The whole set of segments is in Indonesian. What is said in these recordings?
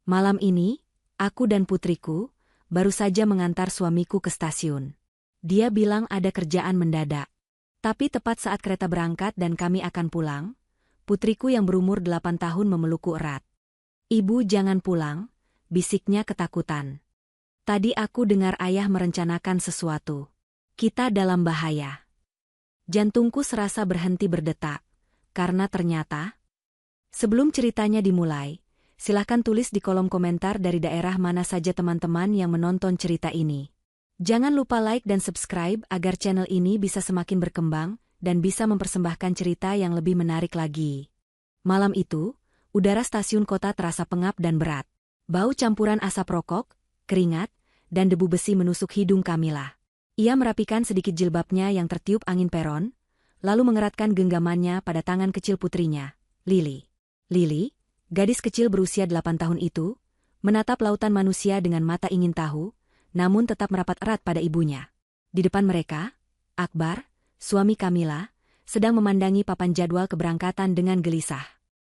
Malam ini, aku dan putriku baru saja mengantar suamiku ke stasiun. Dia bilang ada kerjaan mendadak. Tapi tepat saat kereta berangkat dan kami akan pulang, putriku yang berumur 8 tahun memelukku erat. "Ibu jangan pulang," bisiknya ketakutan. "Tadi aku dengar ayah merencanakan sesuatu. Kita dalam bahaya." Jantungku serasa berhenti berdetak, karena ternyata... Sebelum ceritanya dimulai, silakan tulis di kolom komentar dari daerah mana saja teman-teman yang menonton cerita ini. Jangan lupa like dan subscribe agar channel ini bisa semakin berkembang dan bisa mempersembahkan cerita yang lebih menarik lagi. Malam itu, udara stasiun kota terasa pengap dan berat. Bau campuran asap rokok, keringat, dan debu besi menusuk hidung Kamila. Ia merapikan sedikit jilbabnya yang tertiup angin peron, lalu mengeratkan genggamannya pada tangan kecil putrinya, Lily. Lily, gadis kecil berusia 8 tahun itu, menatap lautan manusia dengan mata ingin tahu, namun tetap merapat erat pada ibunya. Di depan mereka, Akbar, suami Kamila, sedang memandangi papan jadwal keberangkatan dengan gelisah.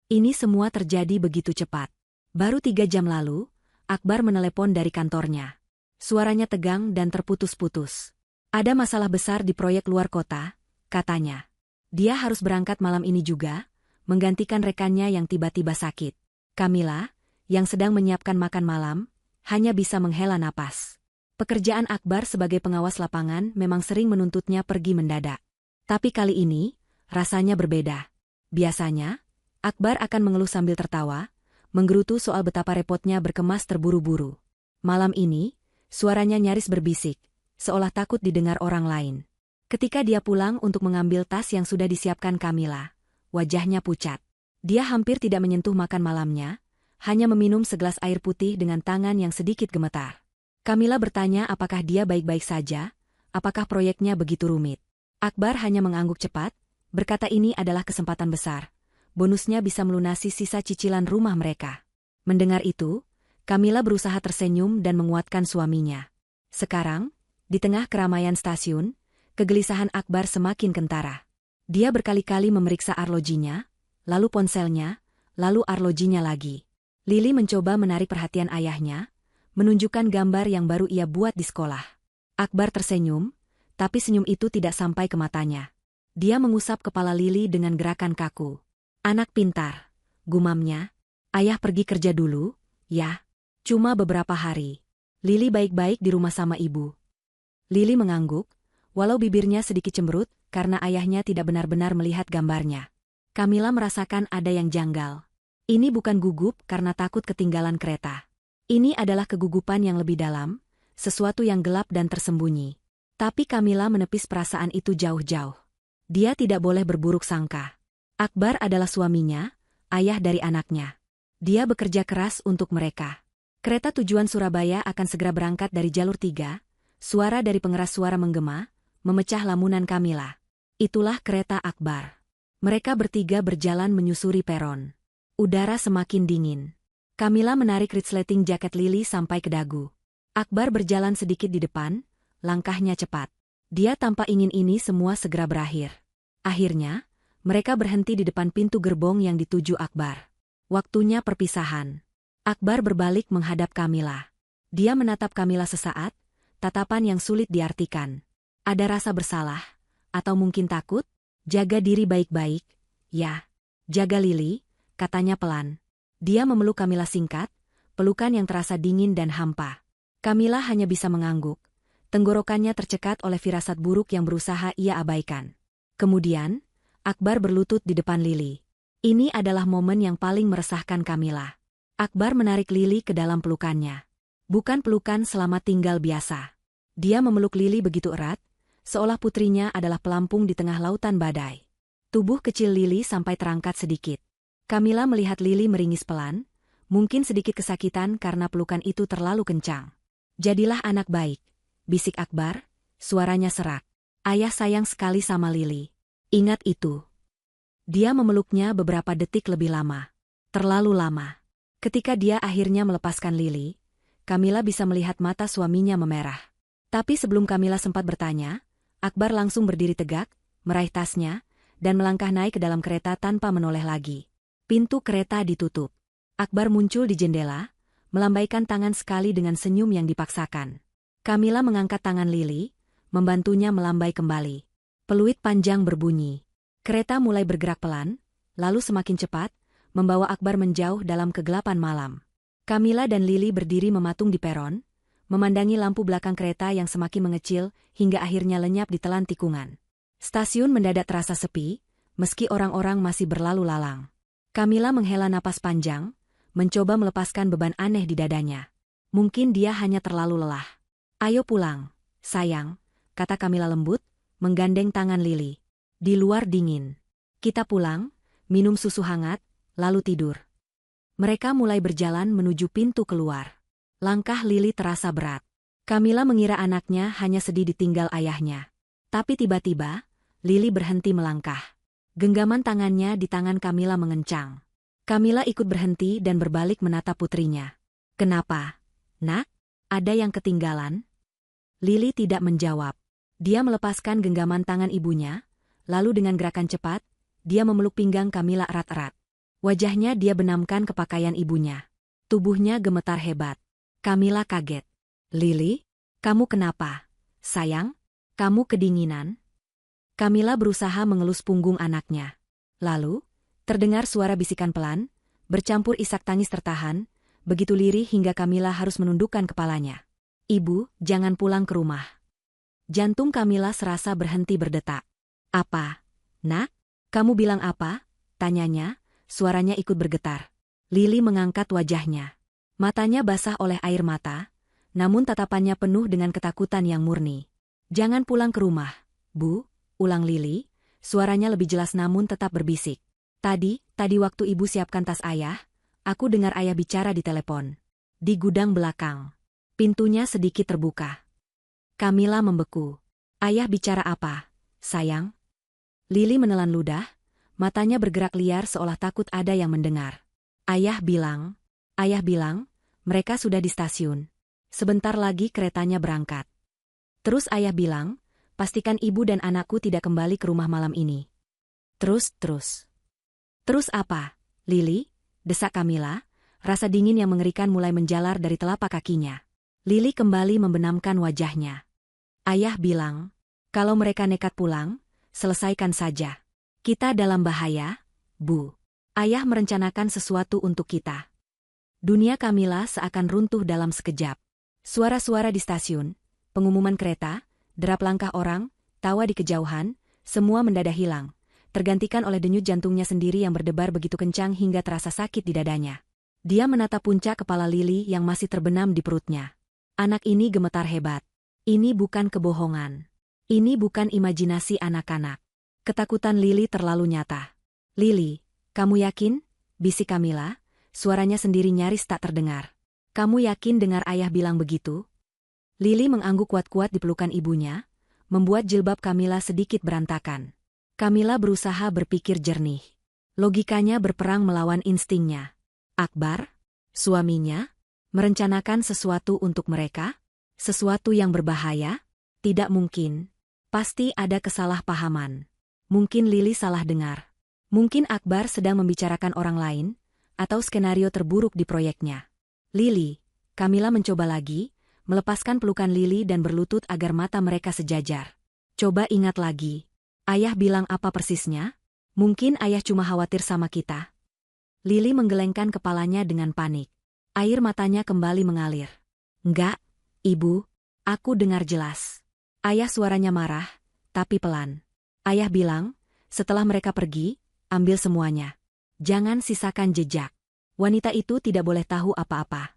Ini semua terjadi begitu cepat. Baru 3 jam lalu, Akbar menelepon dari kantornya. Suaranya tegang dan terputus-putus. Ada masalah besar di proyek luar kota, katanya. Dia harus berangkat malam ini juga, menggantikan rekannya yang tiba-tiba sakit. Kamila, yang sedang menyiapkan makan malam, hanya bisa menghela napas. Pekerjaan Akbar sebagai pengawas lapangan memang sering menuntutnya pergi mendadak. Tapi kali ini, rasanya berbeda. Biasanya, Akbar akan mengeluh sambil tertawa, menggerutu soal betapa repotnya berkemas terburu-buru. Malam ini, suaranya nyaris berbisik, seolah takut didengar orang lain. Ketika dia pulang untuk mengambil tas yang sudah disiapkan Kamila, wajahnya pucat. Dia hampir tidak menyentuh makan malamnya, hanya meminum segelas air putih dengan tangan yang sedikit gemetar. Kamila bertanya apakah dia baik-baik saja, apakah proyeknya begitu rumit. Akbar hanya mengangguk cepat, berkata ini adalah kesempatan besar. Bonusnya bisa melunasi sisa cicilan rumah mereka. Mendengar itu, Kamila berusaha tersenyum dan menguatkan suaminya. Sekarang, di tengah keramaian stasiun, kegelisahan Akbar semakin kentara. Dia berkali-kali memeriksa arlojinya, lalu ponselnya, lalu arlojinya lagi. Lily mencoba menarik perhatian ayahnya, menunjukkan gambar yang baru ia buat di sekolah. Akbar tersenyum, tapi senyum itu tidak sampai ke matanya. Dia mengusap kepala Lily dengan gerakan kaku. "Anak pintar," gumamnya. "Ayah pergi kerja dulu, ya. Cuma beberapa hari. Lily baik-baik di rumah sama ibu." Lily mengangguk, walau bibirnya sedikit cemberut, karena ayahnya tidak benar-benar melihat gambarnya. Kamila merasakan ada yang janggal. Ini bukan gugup karena takut ketinggalan kereta. Ini adalah kegugupan yang lebih dalam, sesuatu yang gelap dan tersembunyi. Tapi Kamila menepis perasaan itu jauh-jauh. Dia tidak boleh berburuk sangka. Akbar adalah suaminya, ayah dari anaknya. Dia bekerja keras untuk mereka. Kereta tujuan Surabaya akan segera berangkat dari jalur 3, suara dari pengeras suara menggema, memecah lamunan Kamila. Itulah kereta Akbar. Mereka bertiga berjalan menyusuri peron. Udara semakin dingin. Kamila menarik resleting jaket Lily sampai ke dagu. Akbar berjalan sedikit di depan, langkahnya cepat. Dia tanpa ingin ini semua segera berakhir. Akhirnya, mereka berhenti di depan pintu gerbong yang dituju Akbar. Waktunya perpisahan. Akbar berbalik menghadap Kamila. Dia menatap Kamila sesaat, tatapan yang sulit diartikan. Ada rasa bersalah, atau mungkin takut? "Jaga diri baik-baik, ya. Jaga Lily," katanya pelan. Dia memeluk Kamila singkat, pelukan yang terasa dingin dan hampa. Kamila hanya bisa mengangguk. Tenggorokannya tercekat oleh firasat buruk yang berusaha ia abaikan. Kemudian, Akbar berlutut di depan Lily. Ini adalah momen yang paling meresahkan Kamila. Akbar menarik Lily ke dalam pelukannya. Bukan pelukan selamat tinggal biasa. Dia memeluk Lily begitu erat, seolah putrinya adalah pelampung di tengah lautan badai. Tubuh kecil Lily sampai terangkat sedikit. Kamila melihat Lily meringis pelan, mungkin sedikit kesakitan karena pelukan itu terlalu kencang. "Jadilah anak baik," bisik Akbar, suaranya serak. "Ayah sayang sekali sama Lily. Ingat itu." Dia memeluknya beberapa detik lebih lama. Terlalu lama. Ketika dia akhirnya melepaskan Lily, Kamila bisa melihat mata suaminya memerah. Tapi sebelum Kamila sempat bertanya, Akbar langsung berdiri tegak, meraih tasnya, dan melangkah naik ke dalam kereta tanpa menoleh lagi. Pintu kereta ditutup. Akbar muncul di jendela, melambaikan tangan sekali dengan senyum yang dipaksakan. Camilla mengangkat tangan Lily, membantunya melambai kembali. Peluit panjang berbunyi. Kereta mulai bergerak pelan, lalu semakin cepat, membawa Akbar menjauh dalam kegelapan malam. Camilla dan Lily berdiri mematung di peron, memandangi lampu belakang kereta yang semakin mengecil hingga akhirnya lenyap di telan tikungan. Stasiun mendadak terasa sepi, meski orang-orang masih berlalu lalang. Camilla menghela napas panjang, mencoba melepaskan beban aneh di dadanya. Mungkin dia hanya terlalu lelah. "Ayo pulang, sayang," kata Camilla lembut, menggandeng tangan Lily. "Di luar dingin. Kita pulang, minum susu hangat, lalu tidur." Mereka mulai berjalan menuju pintu keluar. Langkah Lily terasa berat. Camilla mengira anaknya hanya sedih ditinggal ayahnya. Tapi tiba-tiba, Lily berhenti melangkah. Genggaman tangannya di tangan Camilla mengencang. Camilla ikut berhenti dan berbalik menatap putrinya. "Kenapa, Nak? Ada yang ketinggalan?" Lily tidak menjawab. Dia melepaskan genggaman tangan ibunya, lalu dengan gerakan cepat, dia memeluk pinggang Camilla erat-erat. Wajahnya dia benamkan ke pakaian ibunya. Tubuhnya gemetar hebat. Camilla kaget. "Lily, kamu kenapa? Sayang, kamu kedinginan?" Camilla berusaha mengelus punggung anaknya. Lalu, terdengar suara bisikan pelan, bercampur isak tangis tertahan, begitu lirih hingga Camilla harus menundukkan kepalanya. "Ibu, jangan pulang ke rumah." Jantung Camilla serasa berhenti berdetak. "Apa, Nak? Kamu bilang apa?" tanyanya, suaranya ikut bergetar. Lily mengangkat wajahnya. Matanya basah oleh air mata, namun tatapannya penuh dengan ketakutan yang murni. "Jangan pulang ke rumah, Bu," ulang Lily, suaranya lebih jelas namun tetap berbisik. Tadi waktu ibu siapkan tas ayah, aku dengar ayah bicara di telepon. Di gudang belakang. Pintunya sedikit terbuka. Camilla membeku. "Ayah bicara apa, sayang?" Lily menelan ludah, matanya bergerak liar seolah takut ada yang mendengar. Ayah bilang, mereka sudah di stasiun. Sebentar lagi keretanya berangkat. Terus ayah bilang, pastikan ibu dan anakku tidak kembali ke rumah malam ini." Terus apa, Lily?" desak Camilla, rasa dingin yang mengerikan mulai menjalar dari telapak kakinya. Lily kembali membenamkan wajahnya. "Ayah bilang, kalau mereka nekat pulang, selesaikan saja. Kita dalam bahaya, Bu. Ayah merencanakan sesuatu untuk kita." Dunia Camilla seakan runtuh dalam sekejap. Suara-suara di stasiun, pengumuman kereta, derap langkah orang, tawa di kejauhan, semua mendadak hilang, tergantikan oleh denyut jantungnya sendiri yang berdebar begitu kencang hingga terasa sakit di dadanya. Dia menatap puncak kepala Lily yang masih terbenam di perutnya. Anak ini gemetar hebat. Ini bukan kebohongan. Ini bukan imajinasi anak-anak. Ketakutan Lily terlalu nyata. "Lily, kamu yakin?" bisik Camilla, suaranya sendiri nyaris tak terdengar. "Kamu yakin dengar ayah bilang begitu?" Lily mengangguk kuat-kuat di pelukan ibunya, membuat jilbab Camilla sedikit berantakan. Camilla berusaha berpikir jernih. Logikanya berperang melawan instingnya. Akbar, suaminya, merencanakan sesuatu untuk mereka? Sesuatu yang berbahaya? Tidak mungkin. Pasti ada kesalahpahaman. Mungkin Lily salah dengar. Mungkin Akbar sedang membicarakan orang lain, atau skenario terburuk di proyeknya. "Lily," Camilla mencoba lagi, melepaskan pelukan Lily dan berlutut agar mata mereka sejajar. "Coba ingat lagi. Ayah bilang apa persisnya? Mungkin ayah cuma khawatir sama kita." Lily menggelengkan kepalanya dengan panik. Air matanya kembali mengalir. "Enggak, Ibu. Aku dengar jelas." Ayah suaranya marah, tapi pelan. Ayah bilang, setelah mereka pergi, ambil semuanya. Jangan sisakan jejak. Wanita itu tidak boleh tahu apa-apa.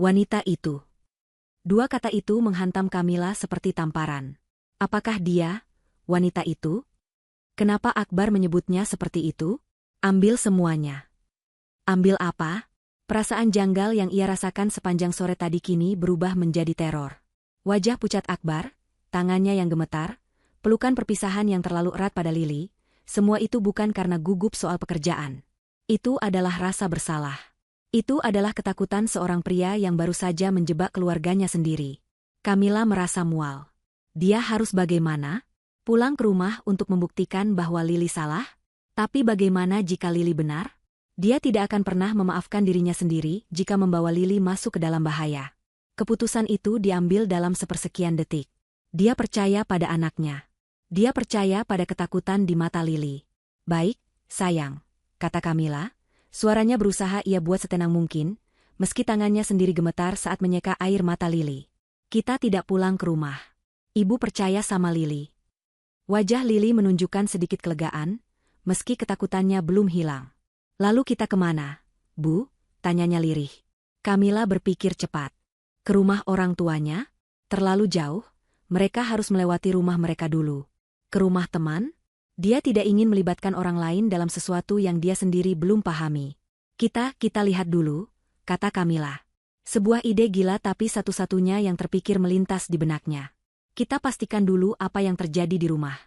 Wanita itu. Dua kata itu menghantam Camilla seperti tamparan. Apakah dia, wanita itu? Kenapa Akbar menyebutnya seperti itu? Ambil semuanya. Ambil apa? Perasaan janggal yang ia rasakan sepanjang sore tadi kini berubah menjadi teror. Wajah pucat Akbar, tangannya yang gemetar, pelukan perpisahan yang terlalu erat pada Lily, semua itu bukan karena gugup soal pekerjaan. Itu adalah rasa bersalah. Itu adalah ketakutan seorang pria yang baru saja menjebak keluarganya sendiri. Camilla merasa mual. Dia harus bagaimana? Pulang ke rumah untuk membuktikan bahwa Lily salah? Tapi bagaimana jika Lily benar? Dia tidak akan pernah memaafkan dirinya sendiri jika membawa Lily masuk ke dalam bahaya. Keputusan itu diambil dalam sepersekian detik. Dia percaya pada anaknya. Dia percaya pada ketakutan di mata Lily. "Baik, sayang," kata Camilla. Suaranya berusaha ia buat setenang mungkin, meski tangannya sendiri gemetar saat menyeka air mata Lily. "Kita tidak pulang ke rumah. Ibu percaya sama Lily." Wajah Lily menunjukkan sedikit kelegaan, meski ketakutannya belum hilang. "Lalu kita kemana, Bu?" tanyanya lirih. Camilla berpikir cepat. "Ke rumah orang tuanya? Terlalu jauh, mereka harus melewati rumah mereka dulu. Ke rumah teman? Dia tidak ingin melibatkan orang lain dalam sesuatu yang dia sendiri belum pahami. Kita lihat dulu," kata Camilla. Sebuah ide gila tapi satu-satunya yang terpikir melintas di benaknya. "Kita pastikan dulu apa yang terjadi di rumah."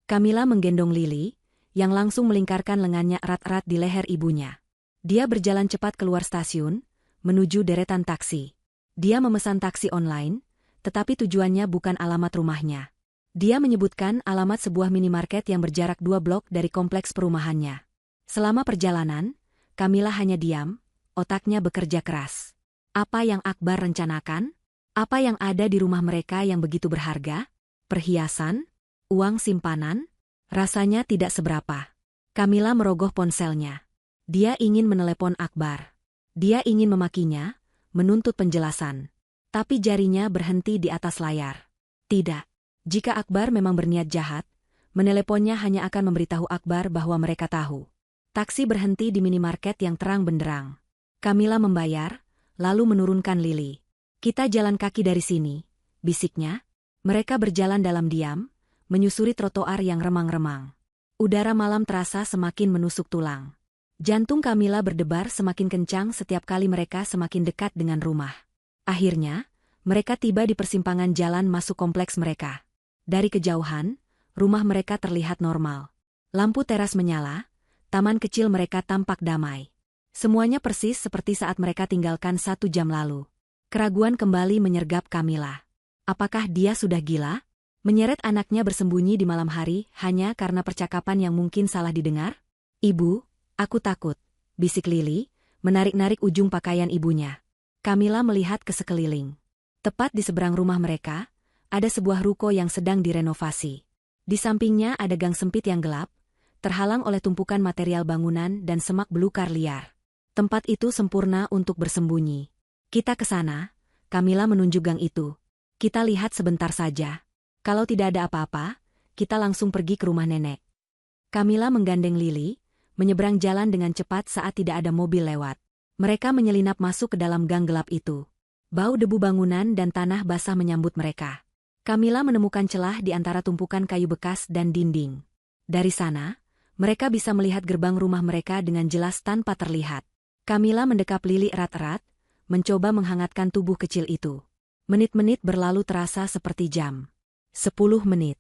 Camilla menggendong Lily, yang langsung melingkarkan lengannya erat-erat di leher ibunya. Dia berjalan cepat keluar stasiun, menuju deretan taksi. Dia memesan taksi online, tetapi tujuannya bukan alamat rumahnya. Dia menyebutkan alamat sebuah minimarket yang berjarak 2 blok dari kompleks perumahannya. Selama perjalanan, Camilla hanya diam, otaknya bekerja keras. Apa yang Akbar rencanakan? Apa yang ada di rumah mereka yang begitu berharga? Perhiasan? Uang simpanan? Rasanya tidak seberapa. Camilla merogoh ponselnya. Dia ingin menelepon Akbar. Dia ingin memakinya, menuntut penjelasan. Tapi jarinya berhenti di atas layar. Tidak. Jika Akbar memang berniat jahat, meneleponnya hanya akan memberitahu Akbar bahwa mereka tahu. Taksi berhenti di minimarket yang terang benderang. Camilla membayar, lalu menurunkan Lily. "Kita jalan kaki dari sini," bisiknya. Mereka berjalan dalam diam, menyusuri trotoar yang remang-remang. Udara malam terasa semakin menusuk tulang. Jantung Camilla berdebar semakin kencang setiap kali mereka semakin dekat dengan rumah. Akhirnya, mereka tiba di persimpangan jalan masuk kompleks mereka. Dari kejauhan, rumah mereka terlihat normal. Lampu teras menyala, taman kecil mereka tampak damai. Semuanya persis seperti saat mereka tinggalkan 1 jam lalu. Keraguan kembali menyergap Camilla. Apakah dia sudah gila? Menyeret anaknya bersembunyi di malam hari hanya karena percakapan yang mungkin salah didengar? "Ibu, aku takut," bisik Lily, menarik-narik ujung pakaian ibunya. Camilla melihat ke sekeliling. Tepat di seberang rumah mereka, ada sebuah ruko yang sedang direnovasi. Di sampingnya ada gang sempit yang gelap, terhalang oleh tumpukan material bangunan dan semak belukar liar. Tempat itu sempurna untuk bersembunyi. "Kita ke sana," Camilla menunjuk gang itu. "Kita lihat sebentar saja. Kalau tidak ada apa-apa, kita langsung pergi ke rumah nenek." Camilla menggandeng Lily, menyeberang jalan dengan cepat saat tidak ada mobil lewat. Mereka menyelinap masuk ke dalam gang gelap itu. Bau debu bangunan dan tanah basah menyambut mereka. Camilla menemukan celah di antara tumpukan kayu bekas dan dinding. Dari sana, mereka bisa melihat gerbang rumah mereka dengan jelas tanpa terlihat. Camilla mendekap Lily erat-erat, mencoba menghangatkan tubuh kecil itu. Menit-menit berlalu terasa seperti jam. 10 menit.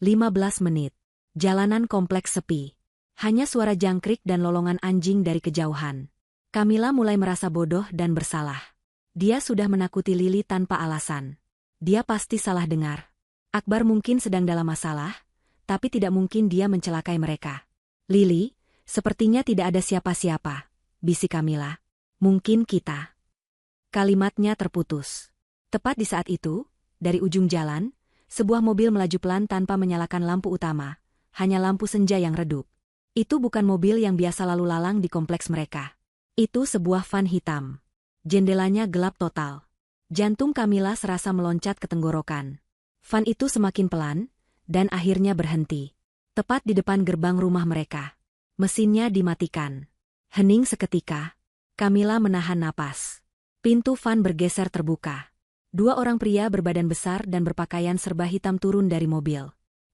15 menit. Jalanan kompleks sepi. Hanya suara jangkrik dan lolongan anjing dari kejauhan. Camilla mulai merasa bodoh dan bersalah. Dia sudah menakuti Lily tanpa alasan. Dia pasti salah dengar. Akbar mungkin sedang dalam masalah, tapi tidak mungkin dia mencelakai mereka. "Lily, sepertinya tidak ada siapa-siapa," bisik Camilla. "Mungkin kita." Kalimatnya terputus. Tepat di saat itu, dari ujung jalan, sebuah mobil melaju pelan tanpa menyalakan lampu utama, hanya lampu senja yang redup. Itu bukan mobil yang biasa lalu lalang di kompleks mereka. Itu sebuah van hitam. Jendelanya gelap total. Jantung Camilla serasa meloncat ke tenggorokan. Van itu semakin pelan, dan akhirnya berhenti. Tepat di depan gerbang rumah mereka. Mesinnya dimatikan. Hening seketika. Camilla menahan napas. Pintu van bergeser terbuka. 2 orang pria berbadan besar dan berpakaian serba hitam turun dari mobil.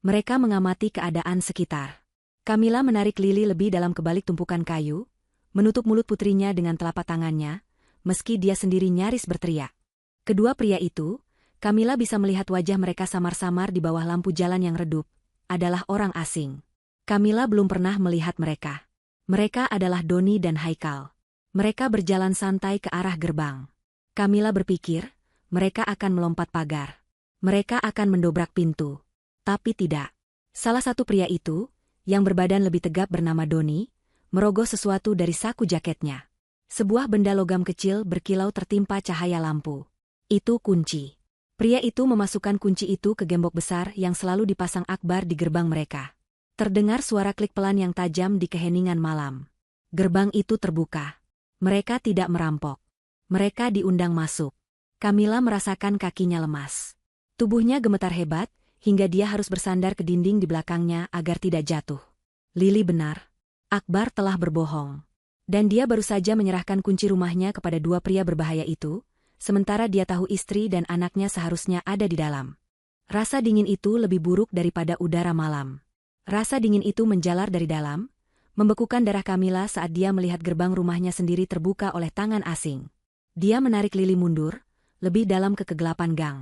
Mereka mengamati keadaan sekitar. Camilla menarik Lily lebih dalam ke balik tumpukan kayu, menutup mulut putrinya dengan telapak tangannya, meski dia sendiri nyaris berteriak. Kedua pria itu, Camilla bisa melihat wajah mereka samar-samar di bawah lampu jalan yang redup, adalah orang asing. Camilla belum pernah melihat mereka. Mereka adalah Doni dan Haikal. Mereka berjalan santai ke arah gerbang. Camilla berpikir, mereka akan melompat pagar. Mereka akan mendobrak pintu. Tapi tidak. Salah satu pria itu, yang berbadan lebih tegap bernama Doni, merogoh sesuatu dari saku jaketnya. Sebuah benda logam kecil berkilau tertimpa cahaya lampu. Itu kunci. Pria itu memasukkan kunci itu ke gembok besar yang selalu dipasang Akbar di gerbang mereka. Terdengar suara klik pelan yang tajam di keheningan malam. Gerbang itu terbuka. Mereka tidak merampok. Mereka diundang masuk. Kamila merasakan kakinya lemas. Tubuhnya gemetar hebat, hingga dia harus bersandar ke dinding di belakangnya agar tidak jatuh. Lili benar. Akbar telah berbohong. Dan dia baru saja menyerahkan kunci rumahnya kepada dua pria berbahaya itu, sementara dia tahu istri dan anaknya seharusnya ada di dalam. Rasa dingin itu lebih buruk daripada udara malam. Rasa dingin itu menjalar dari dalam, membekukan darah Kamila saat dia melihat gerbang rumahnya sendiri terbuka oleh tangan asing. Dia menarik Lili mundur, lebih dalam ke kegelapan gang.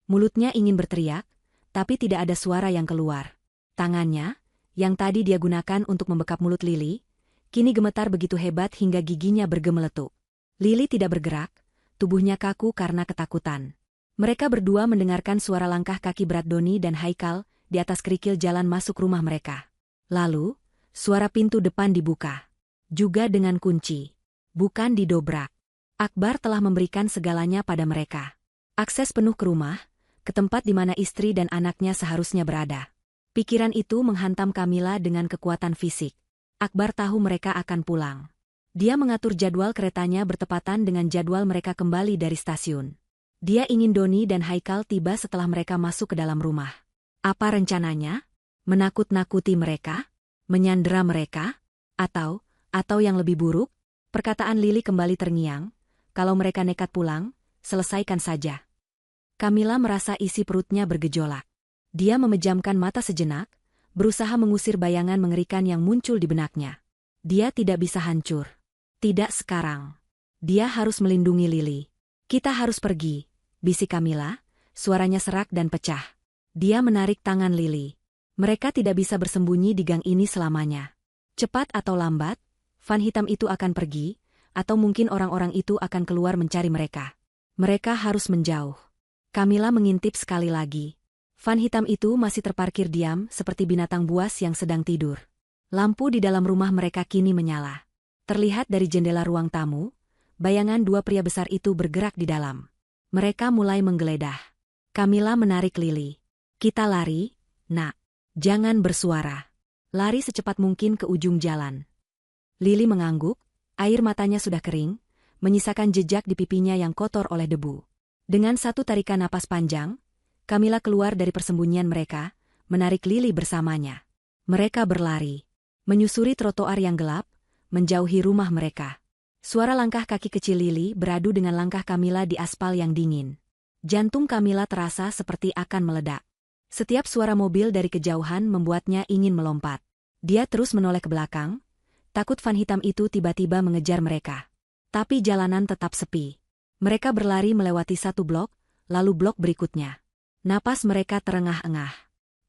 Mulutnya ingin berteriak, tapi tidak ada suara yang keluar. Tangannya, yang tadi dia gunakan untuk membekap mulut Lili, kini gemetar begitu hebat hingga giginya bergemeletuk. Lili tidak bergerak, tubuhnya kaku karena ketakutan. Mereka berdua mendengarkan suara langkah kaki berat Doni dan Haikal di atas kerikil jalan masuk rumah mereka. Lalu, suara pintu depan dibuka. Juga dengan kunci. Bukan didobrak. Akbar telah memberikan segalanya pada mereka. Akses penuh ke rumah, ke tempat di mana istri dan anaknya seharusnya berada. Pikiran itu menghantam Kamila dengan kekuatan fisik. Akbar tahu mereka akan pulang. Dia mengatur jadwal keretanya bertepatan dengan jadwal mereka kembali dari stasiun. Dia ingin Doni dan Haikal tiba setelah mereka masuk ke dalam rumah. Apa rencananya? Menakut-nakuti mereka? Menyandera mereka? Atau yang lebih buruk? Perkataan Lili kembali terngiang. Kalau mereka nekat pulang, selesaikan saja. Kamila merasa isi perutnya bergejolak. Dia memejamkan mata sejenak, berusaha mengusir bayangan mengerikan yang muncul di benaknya. Dia tidak bisa hancur. Tidak sekarang. Dia harus melindungi Lili. Kita harus pergi, bisik Kamila, suaranya serak dan pecah. Dia menarik tangan Lili. Mereka tidak bisa bersembunyi di gang ini selamanya. Cepat atau lambat, van hitam itu akan pergi, atau mungkin orang-orang itu akan keluar mencari mereka. Mereka harus menjauh. Kamila mengintip sekali lagi. Van hitam itu masih terparkir diam seperti binatang buas yang sedang tidur. Lampu di dalam rumah mereka kini menyala. Terlihat dari jendela ruang tamu, bayangan dua pria besar itu bergerak di dalam. Mereka mulai menggeledah. Kamila menarik Lili. Kita lari, nak. Jangan bersuara. Lari secepat mungkin ke ujung jalan. Lili mengangguk, air matanya sudah kering, menyisakan jejak di pipinya yang kotor oleh debu. Dengan satu tarikan napas panjang, Kamila keluar dari persembunyian mereka, menarik Lili bersamanya. Mereka berlari, menyusuri trotoar yang gelap, menjauhi rumah mereka. Suara langkah kaki kecil Lili beradu dengan langkah Kamila di aspal yang dingin. Jantung Kamila terasa seperti akan meledak. Setiap suara mobil dari kejauhan membuatnya ingin melompat. Dia terus menoleh ke belakang, takut van hitam itu tiba-tiba mengejar mereka. Tapi jalanan tetap sepi. Mereka berlari melewati satu blok, lalu blok berikutnya. Napas mereka terengah-engah.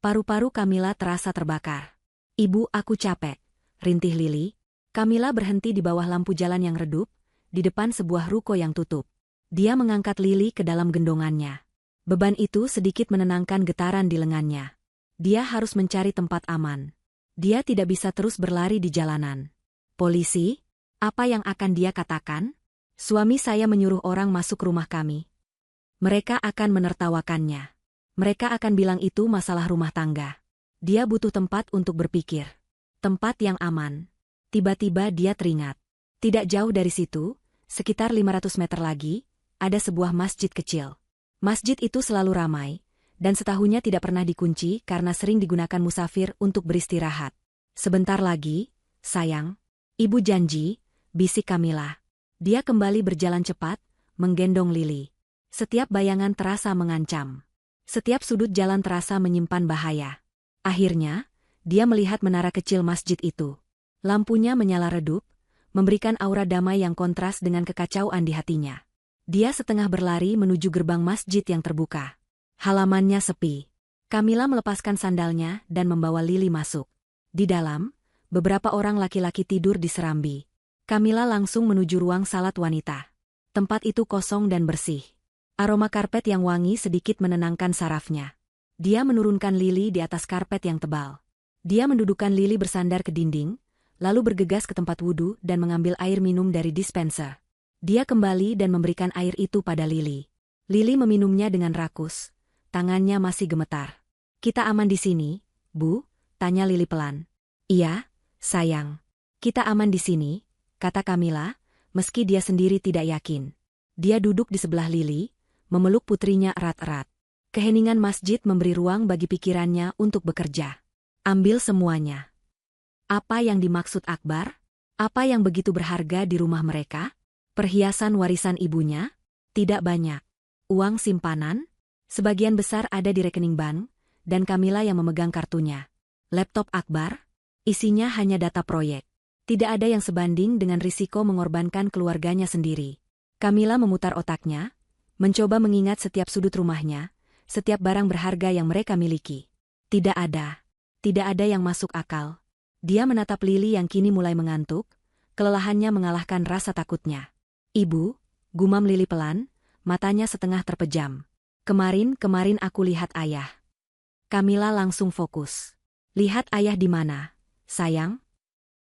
Paru-paru Kamila terasa terbakar. Ibu, aku capek, rintih Lili. Kamila berhenti di bawah lampu jalan yang redup, di depan sebuah ruko yang tutup. Dia mengangkat Lili ke dalam gendongannya. Beban itu sedikit menenangkan getaran di lengannya. Dia harus mencari tempat aman. Dia tidak bisa terus berlari di jalanan. Polisi? Apa yang akan dia katakan? Suami saya menyuruh orang masuk rumah kami. Mereka akan menertawakannya. Mereka akan bilang itu masalah rumah tangga. Dia butuh tempat untuk berpikir. Tempat yang aman. Tiba-tiba dia teringat. Tidak jauh dari situ, sekitar 500 meter lagi, ada sebuah masjid kecil. Masjid itu selalu ramai, dan setahunnya tidak pernah dikunci karena sering digunakan musafir untuk beristirahat. Sebentar lagi, sayang. Ibu janji, bisik Kamila. Dia kembali berjalan cepat, menggendong Lili. Setiap bayangan terasa mengancam. Setiap sudut jalan terasa menyimpan bahaya. Akhirnya, dia melihat menara kecil masjid itu. Lampunya menyala redup, memberikan aura damai yang kontras dengan kekacauan di hatinya. Dia setengah berlari menuju gerbang masjid yang terbuka. Halamannya sepi. Kamila melepaskan sandalnya dan membawa Lili masuk. Di dalam, beberapa orang laki-laki tidur di serambi. Kamila langsung menuju ruang salat wanita. Tempat itu kosong dan bersih. Aroma karpet yang wangi sedikit menenangkan sarafnya. Dia menurunkan Lili di atas karpet yang tebal. Dia mendudukkan Lili bersandar ke dinding, lalu bergegas ke tempat wudhu dan mengambil air minum dari dispenser. Dia kembali dan memberikan air itu pada Lili. Lili meminumnya dengan rakus. Tangannya masih gemetar. "Kita aman di sini, Bu?" tanya Lili pelan. "Iya, sayang. Kita aman di sini," kata Kamila, meski dia sendiri tidak yakin. Dia duduk di sebelah Lili, memeluk putrinya erat-erat. Keheningan masjid memberi ruang bagi pikirannya untuk bekerja. Ambil semuanya. Apa yang dimaksud Akbar? Apa yang begitu berharga di rumah mereka? Perhiasan warisan ibunya? Tidak banyak. Uang simpanan? Sebagian besar ada di rekening bank, dan Kamila yang memegang kartunya. Laptop Akbar? Isinya hanya data proyek. Tidak ada yang sebanding dengan risiko mengorbankan keluarganya sendiri. Kamila memutar otaknya, mencoba mengingat setiap sudut rumahnya, setiap barang berharga yang mereka miliki. Tidak ada. Tidak ada yang masuk akal. Dia menatap Lili yang kini mulai mengantuk, kelelahannya mengalahkan rasa takutnya. "Ibu," gumam Lili pelan, matanya setengah terpejam. Kemarin aku lihat ayah." Kamila langsung fokus. "Lihat ayah di mana, sayang?"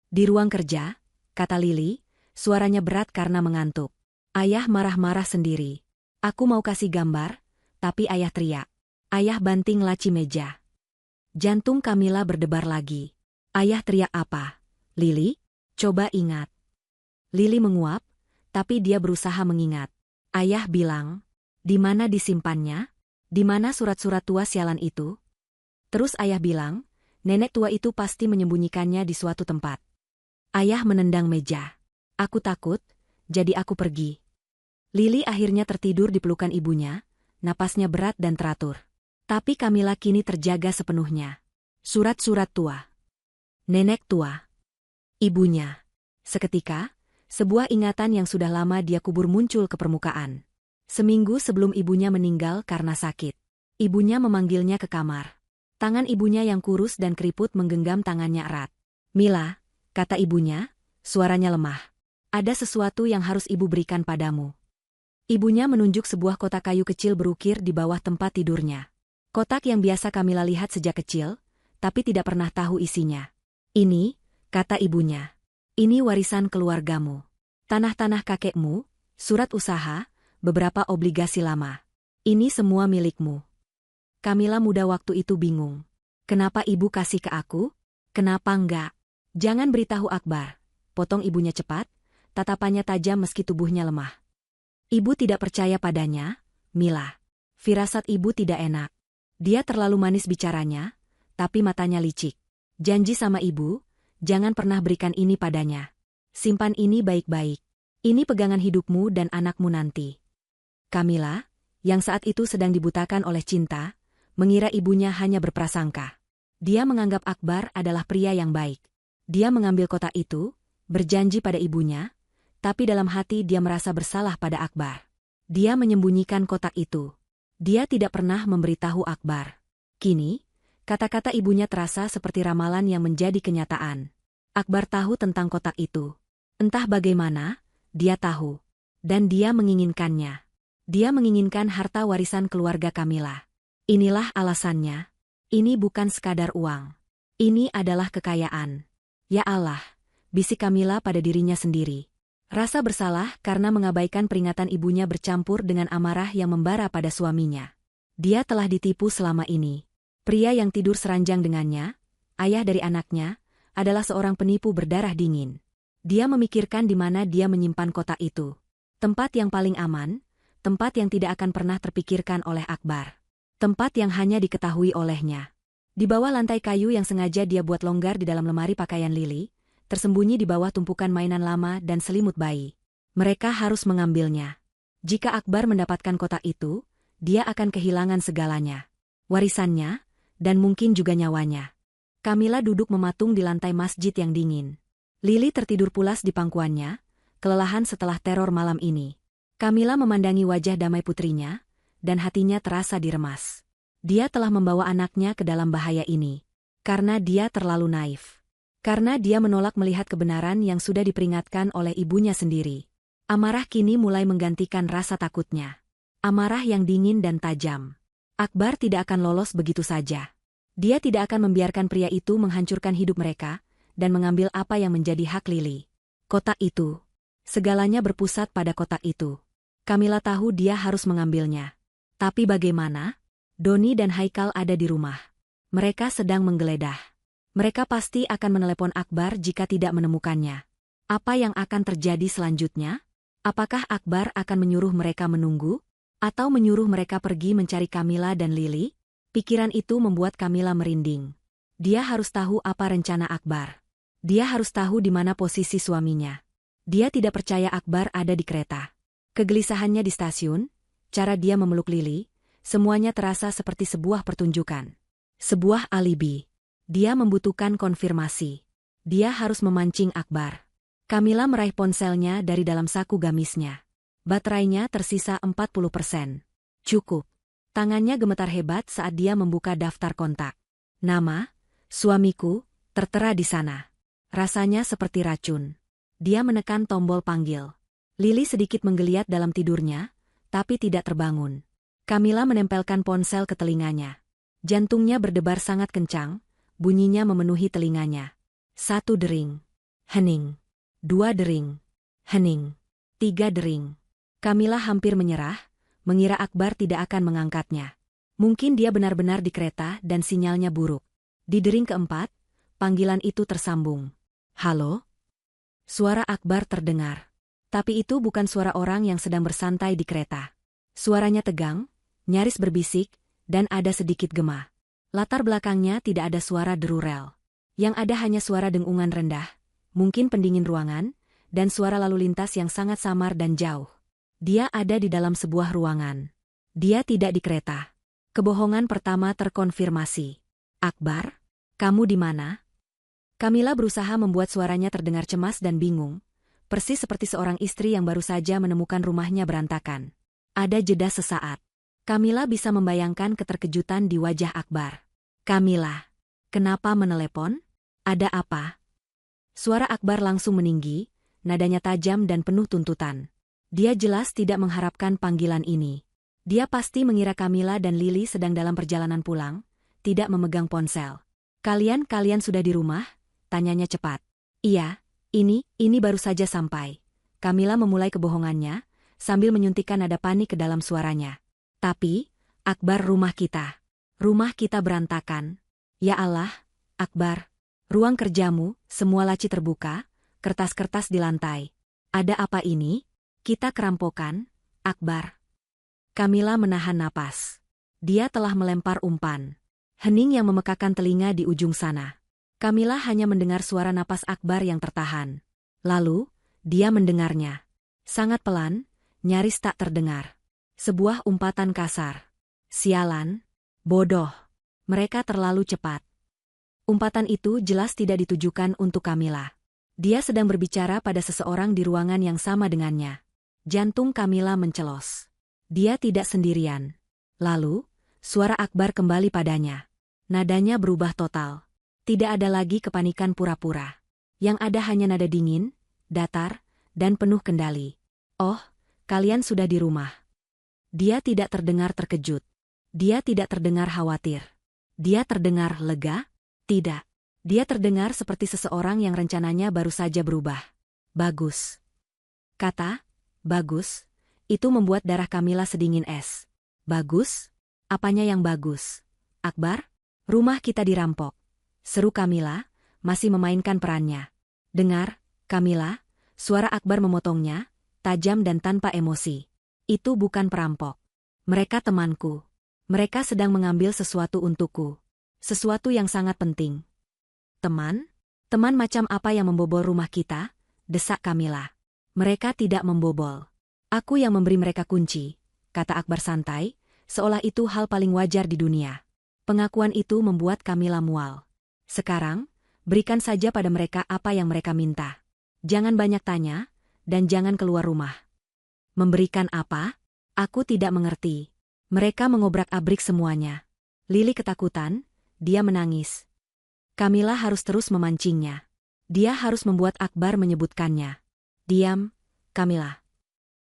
"Di ruang kerja," kata Lili, suaranya berat karena mengantuk. "Ayah marah-marah sendiri. Aku mau kasih gambar, tapi ayah teriak. Ayah banting laci meja." Jantung Kamila berdebar lagi. "Ayah teriak apa, Lili? Coba ingat." Lili menguap, tapi dia berusaha mengingat. "Ayah bilang, di mana disimpannya? Di mana surat-surat tua sialan itu?" Terus ayah bilang, nenek tua itu pasti menyembunyikannya di suatu tempat. Ayah menendang meja. "Aku takut, jadi aku pergi." Lili akhirnya tertidur di pelukan ibunya, napasnya berat dan teratur. Tapi Kamila kini terjaga sepenuhnya. Surat-surat tua. Nenek tua. Ibunya. Seketika, sebuah ingatan yang sudah lama dia kubur muncul ke permukaan. Seminggu sebelum ibunya meninggal karena sakit. Ibunya memanggilnya ke kamar. Tangan ibunya yang kurus dan keriput menggenggam tangannya erat. "Mila," kata ibunya, suaranya lemah. "Ada sesuatu yang harus ibu berikan padamu." Ibunya menunjuk sebuah kotak kayu kecil berukir di bawah tempat tidurnya. Kotak yang biasa Kamila lihat sejak kecil, tapi tidak pernah tahu isinya. "Ini," kata ibunya. "Ini warisan keluargamu. Tanah-tanah kakekmu, surat usaha, beberapa obligasi lama. Ini semua milikmu." Kamila muda waktu itu bingung. "Kenapa ibu kasih ke aku? Kenapa enggak?" "Jangan beritahu Akbar," potong ibunya cepat, tatapannya tajam meski tubuhnya lemah. "Ibu tidak percaya padanya, Mila. Firasat ibu tidak enak. Dia terlalu manis bicaranya, tapi matanya licik. Janji sama ibu, jangan pernah berikan ini padanya. Simpan ini baik-baik. Ini pegangan hidupmu dan anakmu nanti." Kamila, yang saat itu sedang dibutakan oleh cinta, mengira ibunya hanya berprasangka. Dia menganggap Akbar adalah pria yang baik. Dia mengambil kotak itu, berjanji pada ibunya, tapi dalam hati dia merasa bersalah pada Akbar. Dia menyembunyikan kotak itu. Dia tidak pernah memberitahu Akbar. Kini, kata-kata ibunya terasa seperti ramalan yang menjadi kenyataan. Akbar tahu tentang kotak itu. Entah bagaimana, dia tahu. Dan dia menginginkannya. Dia menginginkan harta warisan keluarga Kamila. Inilah alasannya. Ini bukan sekadar uang. Ini adalah kekayaan. Ya Allah, bisik Kamila pada dirinya sendiri. Rasa bersalah karena mengabaikan peringatan ibunya bercampur dengan amarah yang membara pada suaminya. Dia telah ditipu selama ini. Pria yang tidur seranjang dengannya, ayah dari anaknya, adalah seorang penipu berdarah dingin. Dia memikirkan di mana dia menyimpan kotak itu. Tempat yang paling aman, tempat yang tidak akan pernah terpikirkan oleh Akbar. Tempat yang hanya diketahui olehnya. Di bawah lantai kayu yang sengaja dia buat longgar di dalam lemari pakaian Lili, tersembunyi di bawah tumpukan mainan lama dan selimut bayi. Mereka harus mengambilnya. Jika Akbar mendapatkan kotak itu, dia akan kehilangan segalanya. Warisannya, dan mungkin juga nyawanya. Kamila duduk mematung di lantai masjid yang dingin. Lili tertidur pulas di pangkuannya, kelelahan setelah teror malam ini. Kamila memandangi wajah damai putrinya, dan hatinya terasa diremas. Dia telah membawa anaknya ke dalam bahaya ini. Karena dia terlalu naif. Karena dia menolak melihat kebenaran yang sudah diperingatkan oleh ibunya sendiri. Amarah kini mulai menggantikan rasa takutnya. Amarah yang dingin dan tajam. Akbar tidak akan lolos begitu saja. Dia tidak akan membiarkan pria itu menghancurkan hidup mereka, dan mengambil apa yang menjadi hak Lily. Kotak itu. Segalanya berpusat pada kotak itu. Kamila tahu dia harus mengambilnya. Tapi bagaimana? Doni dan Haikal ada di rumah. Mereka sedang menggeledah. Mereka pasti akan menelepon Akbar jika tidak menemukannya. Apa yang akan terjadi selanjutnya? Apakah Akbar akan menyuruh mereka menunggu? Atau menyuruh mereka pergi mencari Kamila dan Lily? Pikiran itu membuat Kamila merinding. Dia harus tahu apa rencana Akbar. Dia harus tahu di mana posisi suaminya. Dia tidak percaya Akbar ada di kereta. Kegelisahannya di stasiun, cara dia memeluk Lily, semuanya terasa seperti sebuah pertunjukan. Sebuah alibi. Dia membutuhkan konfirmasi. Dia harus memancing Akbar. Kamila meraih ponselnya dari dalam saku gamisnya. Baterainya tersisa 40%. Cukup. Tangannya gemetar hebat saat dia membuka daftar kontak. Nama, suamiku, tertera di sana. Rasanya seperti racun. Dia menekan tombol panggil. Lily sedikit menggeliat dalam tidurnya, tapi tidak terbangun. Kamila menempelkan ponsel ke telinganya. Jantungnya berdebar sangat kencang, bunyinya memenuhi telinganya. 1 dering. Hening. 2 dering. Hening. 3 dering. Kamila hampir menyerah, mengira Akbar tidak akan mengangkatnya. Mungkin dia benar-benar di kereta dan sinyalnya buruk. Di dering keempat, panggilan itu tersambung. Halo? Suara Akbar terdengar. Tapi itu bukan suara orang yang sedang bersantai di kereta. Suaranya tegang, nyaris berbisik, dan ada sedikit gema. Latar belakangnya tidak ada suara deru rel. Yang ada hanya suara dengungan rendah, mungkin pendingin ruangan, dan suara lalu lintas yang sangat samar dan jauh. Dia ada di dalam sebuah ruangan. Dia tidak di kereta. Kebohongan pertama terkonfirmasi. Akbar, kamu di mana? Kamila berusaha membuat suaranya terdengar cemas dan bingung. Persis seperti seorang istri yang baru saja menemukan rumahnya berantakan. Ada jeda sesaat. Kamila bisa membayangkan keterkejutan di wajah Akbar. Kamila, kenapa menelepon? Ada apa? Suara Akbar langsung meninggi, nadanya tajam dan penuh tuntutan. Dia jelas tidak mengharapkan panggilan ini. Dia pasti mengira Kamila dan Lily sedang dalam perjalanan pulang, tidak memegang ponsel. Kalian sudah di rumah? Tanyanya cepat. Iya. Ini baru saja sampai. Kamila memulai kebohongannya, sambil menyuntikkan nada panik ke dalam suaranya. Tapi, Akbar, rumah kita berantakan. Ya Allah, Akbar. Ruang kerjamu, semua laci terbuka, kertas-kertas di lantai. Ada apa ini? Kita kerampokan, Akbar. Kamila menahan napas. Dia telah melempar umpan. Hening yang memekakan telinga di ujung sana. Kamila hanya mendengar suara napas Akbar yang tertahan. Lalu, dia mendengarnya. Sangat pelan, nyaris tak terdengar. Sebuah umpatan kasar. Sialan, bodoh. Mereka terlalu cepat. Umpatan itu jelas tidak ditujukan untuk Kamila. Dia sedang berbicara pada seseorang di ruangan yang sama dengannya. Jantung Kamila mencelos. Dia tidak sendirian. Lalu, suara Akbar kembali padanya. Nadanya berubah total. Tidak ada lagi kepanikan pura-pura. Yang ada hanya nada dingin, datar, dan penuh kendali. Oh, kalian sudah di rumah. Dia tidak terdengar terkejut. Dia tidak terdengar khawatir. Dia terdengar lega? Tidak. Dia terdengar seperti seseorang yang rencananya baru saja berubah. Bagus. Kata, bagus, itu membuat darah Kamila sedingin es. Bagus? Apanya yang bagus? Akbar, rumah kita dirampok. Seru Kamila, masih memainkan perannya. Dengar, Kamila, suara Akbar memotongnya, tajam dan tanpa emosi. Itu bukan perampok. Mereka temanku. Mereka sedang mengambil sesuatu untukku. Sesuatu yang sangat penting. Teman? Teman macam apa yang membobol rumah kita? Desak Kamila. Mereka tidak membobol. Aku yang memberi mereka kunci, kata Akbar santai, seolah itu hal paling wajar di dunia. Pengakuan itu membuat Kamila mual. Sekarang, berikan saja pada mereka apa yang mereka minta. Jangan banyak tanya, dan jangan keluar rumah. Memberikan apa? Aku tidak mengerti. Mereka mengobrak-abrik semuanya. Lily ketakutan, dia menangis. Kamila harus terus memancingnya. Dia harus membuat Akbar menyebutkannya. Diam, Kamila.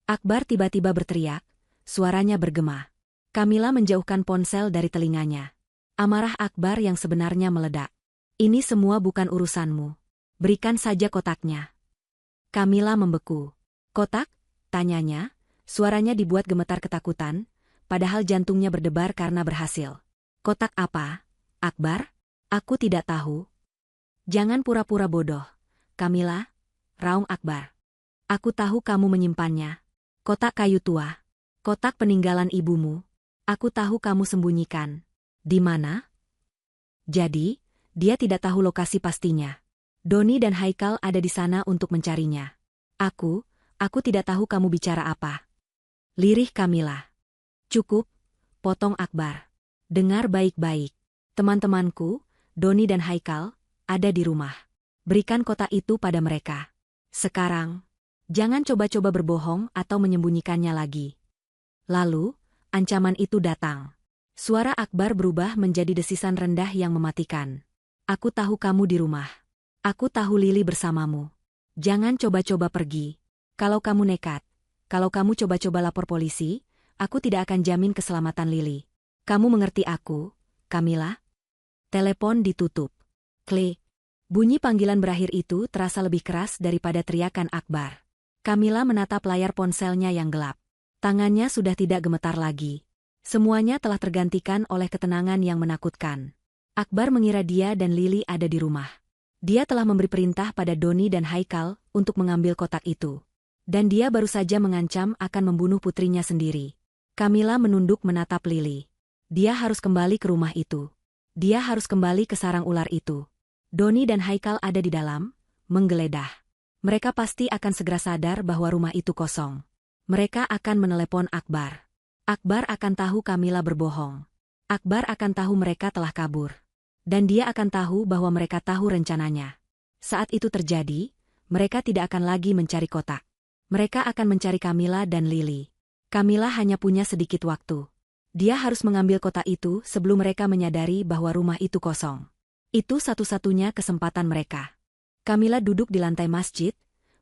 Akbar tiba-tiba berteriak, suaranya bergema. Kamila menjauhkan ponsel dari telinganya. Amarah Akbar yang sebenarnya meledak. Ini semua bukan urusanmu. Berikan saja kotaknya. Kamila membeku. Kotak? Tanyanya, suaranya dibuat gemetar ketakutan, padahal jantungnya berdebar karena berhasil. Kotak apa, Akbar? Aku tidak tahu. Jangan pura-pura bodoh, Kamila, raung Akbar. Aku tahu kamu menyimpannya. Kotak kayu tua. Kotak peninggalan ibumu. Aku tahu kamu sembunyikan. Di mana? Jadi, dia tidak tahu lokasi pastinya. Doni dan Haikal ada di sana untuk mencarinya. Aku tidak tahu kamu bicara apa. Lirih Kamila. Cukup, potong Akbar. Dengar baik-baik. Teman-temanku, Doni dan Haikal, ada di rumah. Berikan kotak itu pada mereka. Sekarang, jangan coba-coba berbohong atau menyembunyikannya lagi. Lalu, ancaman itu datang. Suara Akbar berubah menjadi desisan rendah yang mematikan. Aku tahu kamu di rumah. Aku tahu Lili bersamamu. Jangan coba-coba pergi. Kalau kamu nekat, kalau kamu coba-coba lapor polisi, aku tidak akan jamin keselamatan Lili. Kamu mengerti aku, Kamila? Telepon ditutup. Klik. Bunyi panggilan berakhir itu terasa lebih keras daripada teriakan Akbar. Kamila menatap layar ponselnya yang gelap. Tangannya sudah tidak gemetar lagi. Semuanya telah tergantikan oleh ketenangan yang menakutkan. Akbar mengira dia dan Lili ada di rumah. Dia telah memberi perintah pada Doni dan Haikal untuk mengambil kotak itu. Dan dia baru saja mengancam akan membunuh putrinya sendiri. Kamila menunduk menatap Lili. Dia harus kembali ke rumah itu. Dia harus kembali ke sarang ular itu. Doni dan Haikal ada di dalam, menggeledah. Mereka pasti akan segera sadar bahwa rumah itu kosong. Mereka akan menelepon Akbar. Akbar akan tahu Kamila berbohong. Akbar akan tahu mereka telah kabur. Dan dia akan tahu bahwa mereka tahu rencananya. Saat itu terjadi, mereka tidak akan lagi mencari kotak. Mereka akan mencari Kamila dan Lili. Kamila hanya punya sedikit waktu. Dia harus mengambil kotak itu sebelum mereka menyadari bahwa rumah itu kosong. Itu satu-satunya kesempatan mereka. Kamila duduk di lantai masjid,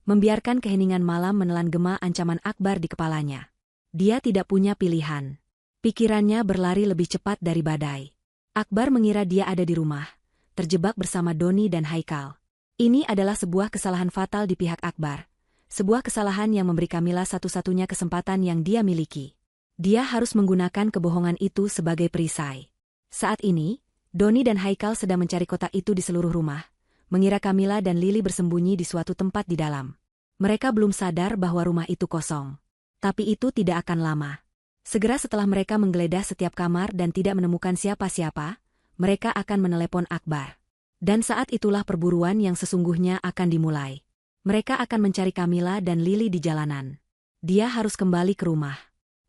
membiarkan keheningan malam menelan gema ancaman Akbar di kepalanya. Dia tidak punya pilihan. Pikirannya berlari lebih cepat dari badai. Akbar mengira dia ada di rumah, terjebak bersama Doni dan Haikal. Ini adalah sebuah kesalahan fatal di pihak Akbar. Sebuah kesalahan yang memberi Kamila satu-satunya kesempatan yang dia miliki. Dia harus menggunakan kebohongan itu sebagai perisai. Saat ini, Doni dan Haikal sedang mencari kotak itu di seluruh rumah, mengira Kamila dan Lili bersembunyi di suatu tempat di dalam. Mereka belum sadar bahwa rumah itu kosong. Tapi itu tidak akan lama. Segera setelah mereka menggeledah setiap kamar dan tidak menemukan siapa-siapa, mereka akan menelepon Akbar. Dan saat itulah perburuan yang sesungguhnya akan dimulai. Mereka akan mencari Kamila dan Lili di jalanan. Dia harus kembali ke rumah.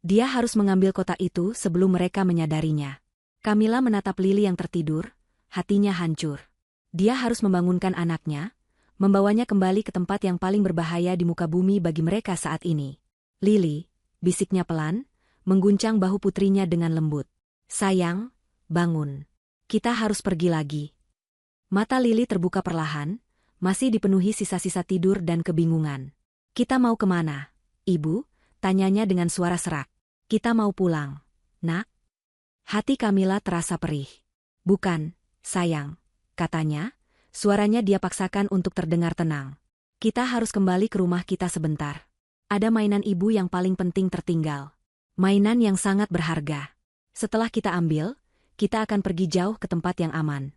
Dia harus mengambil kotak itu sebelum mereka menyadarinya. Kamila menatap Lili yang tertidur, hatinya hancur. Dia harus membangunkan anaknya, membawanya kembali ke tempat yang paling berbahaya di muka bumi bagi mereka saat ini. Lili, bisiknya pelan, mengguncang bahu putrinya dengan lembut. Sayang, bangun. Kita harus pergi lagi. Mata Lili terbuka perlahan, masih dipenuhi sisa-sisa tidur dan kebingungan. Kita mau kemana, Ibu? Tanyanya dengan suara serak. Kita mau pulang, Nak. Hati Kamila terasa perih. Bukan, sayang, katanya, suaranya dia paksakan untuk terdengar tenang. Kita harus kembali ke rumah kita sebentar. Ada mainan ibu yang paling penting tertinggal. Mainan yang sangat berharga. Setelah kita ambil, kita akan pergi jauh ke tempat yang aman.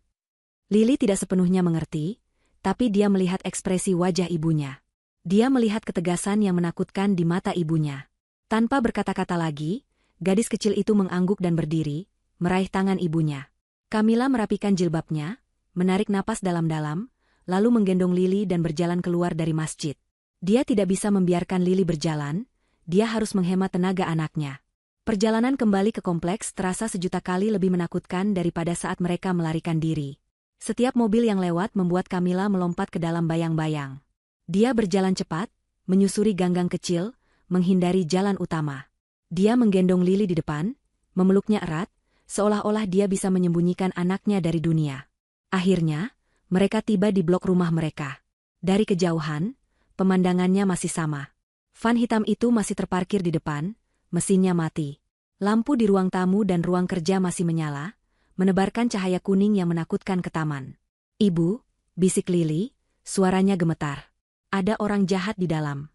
Lili tidak sepenuhnya mengerti, tapi dia melihat ekspresi wajah ibunya. Dia melihat ketegasan yang menakutkan di mata ibunya. Tanpa berkata-kata lagi, gadis kecil itu mengangguk dan berdiri, meraih tangan ibunya. Kamila merapikan jilbabnya, menarik napas dalam-dalam, lalu menggendong Lili dan berjalan keluar dari masjid. Dia tidak bisa membiarkan Lili berjalan, dia harus menghemat tenaga anaknya. Perjalanan kembali ke kompleks terasa sejuta kali lebih menakutkan daripada saat mereka melarikan diri. Setiap mobil yang lewat membuat Kamila melompat ke dalam bayang-bayang. Dia berjalan cepat, menyusuri gang-gang kecil, menghindari jalan utama. Dia menggendong Lili di depan, memeluknya erat, seolah-olah dia bisa menyembunyikan anaknya dari dunia. Akhirnya, mereka tiba di blok rumah mereka. Dari kejauhan, pemandangannya masih sama. Van hitam itu masih terparkir di depan, mesinnya mati. Lampu di ruang tamu dan ruang kerja masih menyala, menebarkan cahaya kuning yang menakutkan ke taman. Ibu, bisik Lili, Suaranya gemetar. Ada orang jahat di dalam.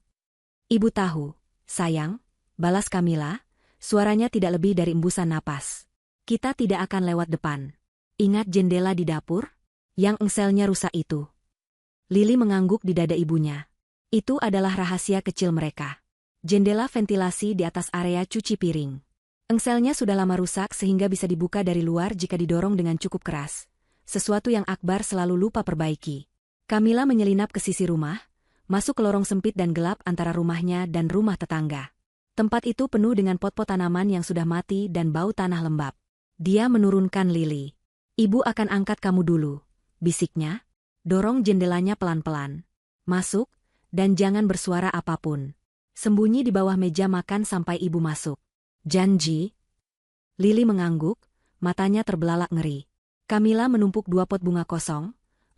Ibu tahu, sayang, balas Kamila, suaranya tidak lebih dari embusan napas. Kita tidak akan lewat depan. Ingat jendela di dapur? Yang engselnya rusak itu. Lili mengangguk di dada ibunya. Itu adalah rahasia kecil mereka. Jendela ventilasi di atas area cuci piring. Engselnya sudah lama rusak sehingga bisa dibuka dari luar jika didorong dengan cukup keras. Sesuatu yang Akbar selalu lupa perbaiki. Kamila menyelinap ke sisi rumah, masuk ke lorong sempit dan gelap antara rumahnya dan rumah tetangga. Tempat itu penuh dengan pot-pot tanaman yang sudah mati dan bau tanah lembab. Dia menurunkan Lili. Ibu akan angkat kamu dulu, bisiknya. Dorong jendelanya pelan-pelan. Masuk, dan jangan bersuara apapun. Sembunyi di bawah meja makan sampai ibu masuk. Janji? Lili mengangguk, matanya terbelalak ngeri. Kamila menumpuk 2 pot bunga kosong,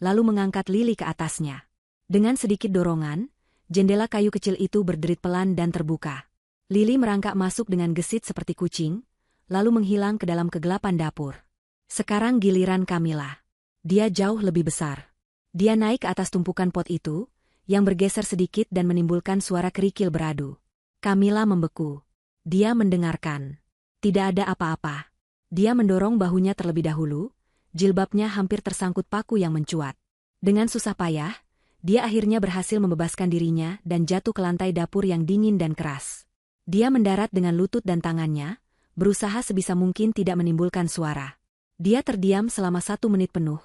lalu mengangkat Lili ke atasnya. Dengan sedikit dorongan, jendela kayu kecil itu berderit pelan dan terbuka. Lili merangkak masuk dengan gesit seperti kucing, lalu menghilang ke dalam kegelapan dapur. Sekarang giliran Kamila. Dia jauh lebih besar. Dia naik ke atas tumpukan pot itu, yang bergeser sedikit dan menimbulkan suara kerikil beradu. Kamila membeku. Dia mendengarkan. Tidak ada apa-apa. Dia mendorong bahunya terlebih dahulu, jilbabnya hampir tersangkut paku yang mencuat. Dengan susah payah, dia akhirnya berhasil membebaskan dirinya dan jatuh ke lantai dapur yang dingin dan keras. Dia mendarat dengan lutut dan tangannya, berusaha sebisa mungkin tidak menimbulkan suara. Dia terdiam selama 1 menit penuh,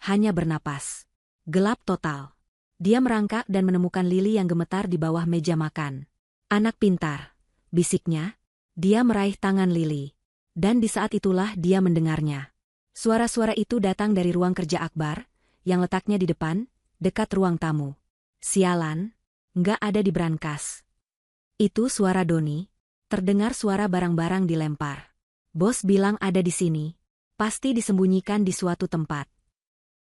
hanya bernapas. Gelap total. Dia merangkak dan menemukan Lili yang gemetar di bawah meja makan. Anak pintar, bisiknya. Dia meraih tangan Lili. Dan di saat itulah dia mendengarnya. Suara-suara itu datang dari ruang kerja Akbar, yang letaknya di depan, dekat ruang tamu. Sialan, nggak ada di brankas. Itu suara Doni. Terdengar suara barang-barang dilempar. Bos bilang ada di sini. Pasti disembunyikan di suatu tempat.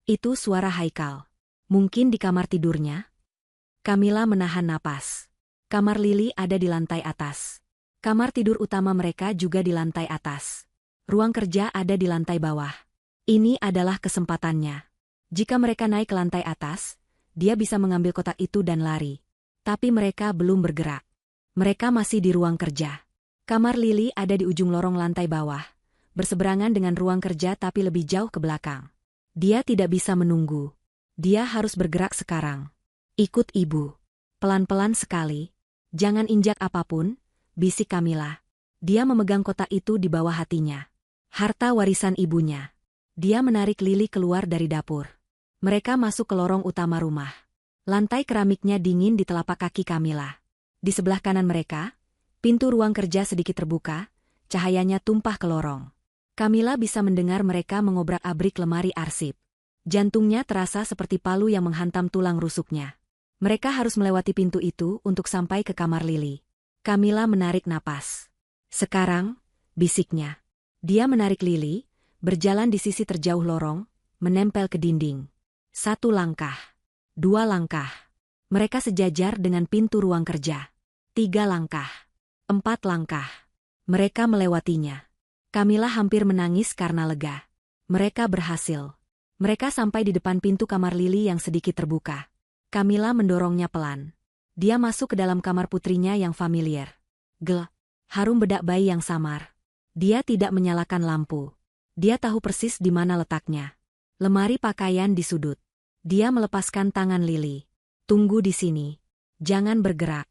Itu suara Haikal. Mungkin di kamar tidurnya? Kamila menahan napas. Kamar Lili ada di lantai atas. Kamar tidur utama mereka juga di lantai atas. Ruang kerja ada di lantai bawah. Ini adalah kesempatannya. Jika mereka naik ke lantai atas, dia bisa mengambil kotak itu dan lari. Tapi mereka belum bergerak. Mereka masih di ruang kerja. Kamar Lili ada di ujung lorong lantai bawah, berseberangan dengan ruang kerja tapi lebih jauh ke belakang. Dia tidak bisa menunggu. Dia harus bergerak sekarang. Ikut ibu. Pelan-pelan sekali. Jangan injak apapun, bisik Kamila. Dia memegang kotak itu di bawah hatinya. Harta warisan ibunya. Dia menarik Lili keluar dari dapur. Mereka masuk ke lorong utama rumah. Lantai keramiknya dingin di telapak kaki Kamila. Di sebelah kanan mereka, pintu ruang kerja sedikit terbuka, cahayanya tumpah ke lorong. Kamila bisa mendengar mereka mengobrak-abrik lemari arsip. Jantungnya terasa seperti palu yang menghantam tulang rusuknya. Mereka harus melewati pintu itu untuk sampai ke kamar Lili. Kamila menarik napas. Sekarang, bisiknya. Dia menarik Lili, berjalan di sisi terjauh lorong, menempel ke dinding. 1 langkah. 2 langkah. Mereka sejajar dengan pintu ruang kerja. 3 langkah. 4 langkah. Mereka melewatinya. Kamila hampir menangis karena lega. Mereka berhasil. Mereka sampai di depan pintu kamar Lili yang sedikit terbuka. Kamila mendorongnya pelan. Dia masuk ke dalam kamar putrinya yang familiar. Harum bedak bayi yang samar. Dia tidak menyalakan lampu. Dia tahu persis di mana letaknya. Lemari pakaian di sudut. Dia melepaskan tangan Lili. Tunggu di sini. Jangan bergerak.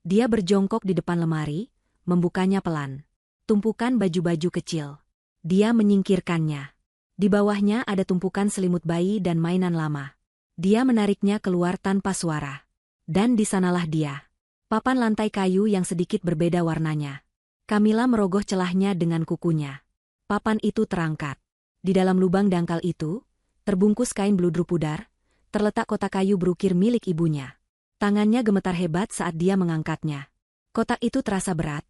Dia berjongkok di depan lemari, membukanya pelan. Tumpukan baju-baju kecil. Dia menyingkirkannya. Di bawahnya ada tumpukan selimut bayi dan mainan lama. Dia menariknya keluar tanpa suara. Dan di sanalah dia. Papan lantai kayu yang sedikit berbeda warnanya. Kamila merogoh celahnya dengan kukunya. Papan itu terangkat. Di dalam lubang dangkal itu, terbungkus kain bludru pudar, terletak kotak kayu berukir milik ibunya. Tangannya gemetar hebat saat dia mengangkatnya. Kotak itu terasa berat,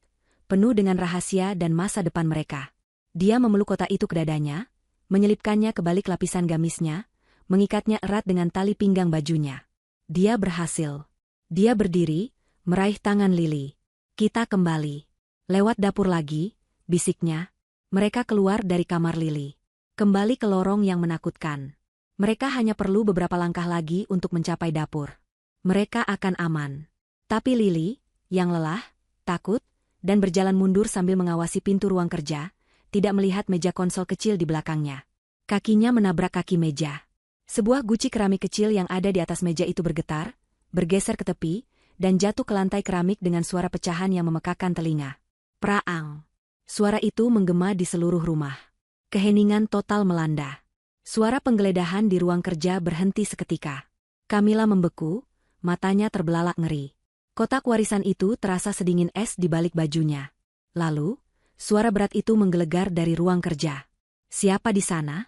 penuh dengan rahasia dan masa depan mereka. Dia memeluk kotak itu ke dadanya, menyelipkannya ke balik lapisan gamisnya, mengikatnya erat dengan tali pinggang bajunya. Dia berhasil. Dia berdiri, meraih tangan Lili. Kita kembali. Lewat dapur lagi, bisiknya. Mereka keluar dari kamar Lili. Kembali ke lorong yang menakutkan. Mereka hanya perlu beberapa langkah lagi untuk mencapai dapur. Mereka akan aman. Tapi Lily, yang lelah, takut, dan berjalan mundur sambil mengawasi pintu ruang kerja, tidak melihat meja konsol kecil di belakangnya. Kakinya menabrak kaki meja. Sebuah guci keramik kecil yang ada di atas meja itu bergetar, bergeser ke tepi, dan jatuh ke lantai keramik dengan suara pecahan yang memekakan telinga. Praang. Suara itu menggema di seluruh rumah. Keheningan total melanda. Suara penggeledahan di ruang kerja berhenti seketika. Camilla membeku, matanya terbelalak ngeri. Kotak warisan itu terasa sedingin es di balik bajunya. Lalu, suara berat itu menggelegar dari ruang kerja. Siapa di sana?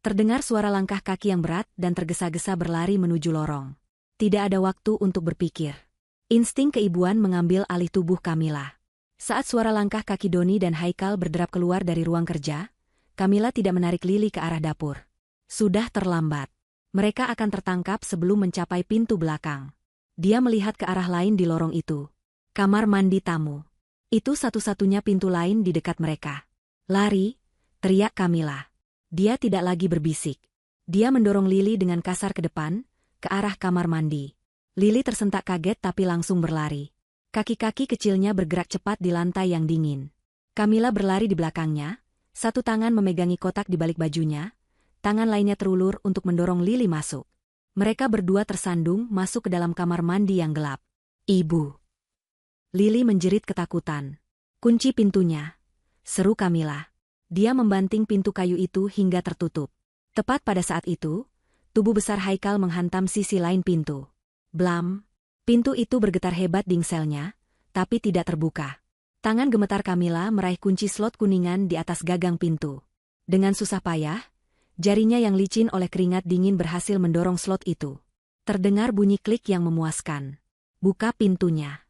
Terdengar suara langkah kaki yang berat dan tergesa-gesa berlari menuju lorong. Tidak ada waktu untuk berpikir. Insting keibuan mengambil alih tubuh Camilla. Saat suara langkah kaki Doni dan Haikal berderap keluar dari ruang kerja, Camilla tidak menarik Lily ke arah dapur. Sudah terlambat. Mereka akan tertangkap sebelum mencapai pintu belakang. Dia melihat ke arah lain di lorong itu. Kamar mandi tamu. Itu satu-satunya pintu lain di dekat mereka. Lari, teriak Camilla. Dia tidak lagi berbisik. Dia mendorong Lily dengan kasar ke depan, ke arah kamar mandi. Lily tersentak kaget tapi langsung berlari. Kaki-kaki kecilnya bergerak cepat di lantai yang dingin. Camilla berlari di belakangnya. Satu tangan memegangi kotak di balik bajunya, tangan lainnya terulur untuk mendorong Lily masuk. Mereka berdua tersandung masuk ke dalam kamar mandi yang gelap. Ibu. Lily menjerit ketakutan. Kunci pintunya, seru Camilla. Dia membanting pintu kayu itu hingga tertutup. Tepat pada saat itu, tubuh besar Haikal menghantam sisi lain pintu. Blam. Pintu itu bergetar hebat dingselnya, tapi tidak terbuka. Tangan gemetar Camilla meraih kunci slot kuningan di atas gagang pintu. Dengan susah payah, jarinya yang licin oleh keringat dingin berhasil mendorong slot itu. Terdengar bunyi klik yang memuaskan. Buka pintunya.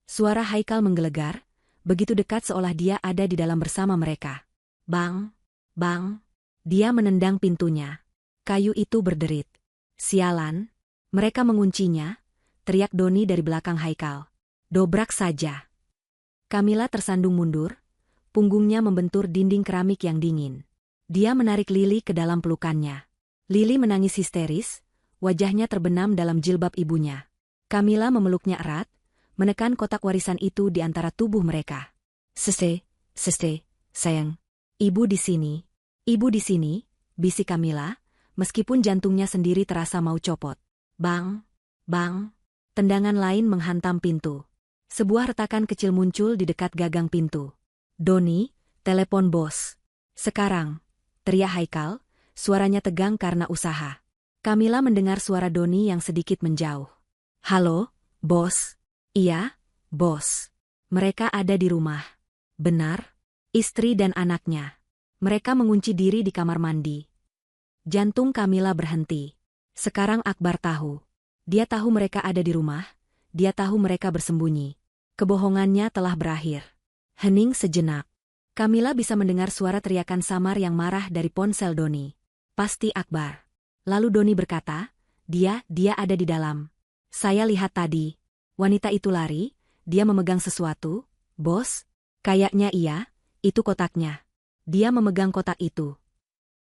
Suara Haikal menggelegar, begitu dekat seolah dia ada di dalam bersama mereka. Bang, bang. Dia menendang pintunya. Kayu itu berderit. Sialan. Mereka menguncinya, teriak Doni dari belakang Haikal. Dobrak saja. Camilla tersandung mundur, punggungnya membentur dinding keramik yang dingin. Dia menarik Lily ke dalam pelukannya. Lily menangis histeris, wajahnya terbenam dalam jilbab ibunya. Camilla memeluknya erat, menekan kotak warisan itu di antara tubuh mereka. Sese, sayang. Ibu di sini, bisik Camilla, meskipun jantungnya sendiri terasa mau copot. Bang, bang, tendangan lain menghantam pintu. Sebuah retakan kecil muncul di dekat gagang pintu. Doni, telepon bos. Sekarang, teriak Haikal, suaranya tegang karena usaha. Camilla mendengar suara Doni yang sedikit menjauh. Halo, bos. Iya, bos. Mereka ada di rumah. Benar, istri dan anaknya. Mereka mengunci diri di kamar mandi. Jantung Camilla berhenti. Sekarang Akbar tahu. Dia tahu mereka ada di rumah. Dia tahu mereka bersembunyi. Kebohongannya telah berakhir. Hening sejenak. Camilla bisa mendengar suara teriakan samar yang marah dari ponsel Doni. Pasti Akbar. Lalu Doni berkata, dia ada di dalam. Saya lihat tadi. Wanita itu lari, dia memegang sesuatu. Bos? Kayaknya iya, itu kotaknya. Dia memegang kotak itu.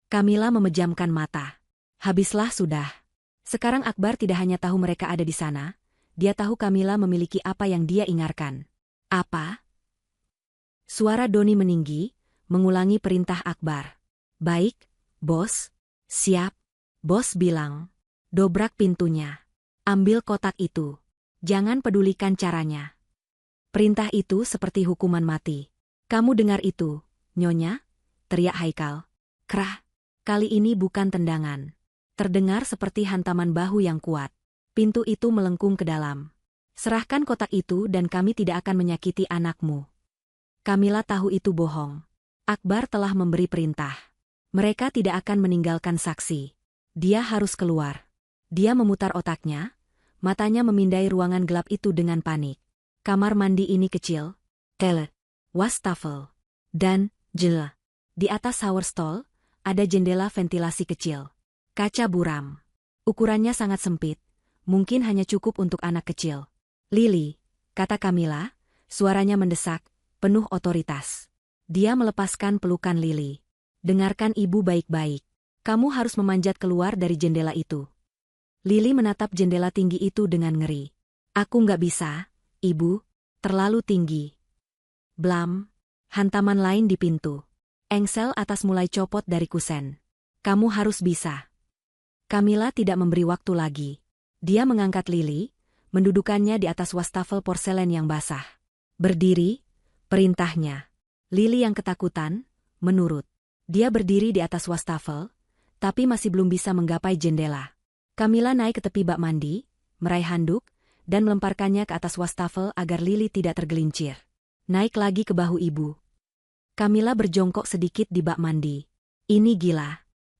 Camilla memejamkan mata. Habislah sudah. Sekarang Akbar tidak hanya tahu mereka ada di sana, dia tahu Camilla memiliki apa yang dia ingatkan. Apa? Suara Doni meninggi, mengulangi perintah Akbar. Baik, bos. Siap. Bos bilang. Dobrak pintunya. Ambil kotak itu. Jangan pedulikan caranya. Perintah itu seperti hukuman mati. Kamu dengar itu, Nyonya? Teriak Haikal. Krah. Kali ini bukan tendangan. Terdengar seperti hantaman bahu yang kuat. Pintu itu melengkung ke dalam. Serahkan kotak itu dan kami tidak akan menyakiti anakmu. Camilla tahu itu bohong. Akbar telah memberi perintah. Mereka tidak akan meninggalkan saksi. Dia harus keluar. Dia memutar otaknya, matanya memindai ruangan gelap itu dengan panik. Kamar mandi ini kecil, wastafel, dan jela. Di atas shower stall, ada jendela ventilasi kecil. Kaca buram. Ukurannya sangat sempit. Mungkin hanya cukup untuk anak kecil. Lily, kata Camilla, suaranya mendesak, penuh otoritas. Dia melepaskan pelukan Lily. Dengarkan ibu baik-baik. Kamu harus memanjat keluar dari jendela itu. Lili menatap jendela tinggi itu dengan ngeri. Aku nggak bisa, Ibu. Terlalu tinggi. Blam. Hantaman lain di pintu. Engsel atas mulai copot dari kusen. Kamu harus bisa. Camilla tidak memberi waktu lagi. Dia mengangkat Lili, mendudukannya di atas wastafel porselen yang basah. Berdiri, perintahnya. Lili yang ketakutan, menurut. Dia berdiri di atas wastafel, tapi masih belum bisa menggapai jendela. Camilla naik ke tepi bak mandi, meraih handuk, dan melemparkannya ke atas wastafel agar Lili tidak tergelincir. Naik lagi ke bahu ibu. Camilla berjongkok sedikit di bak mandi. Ini gila.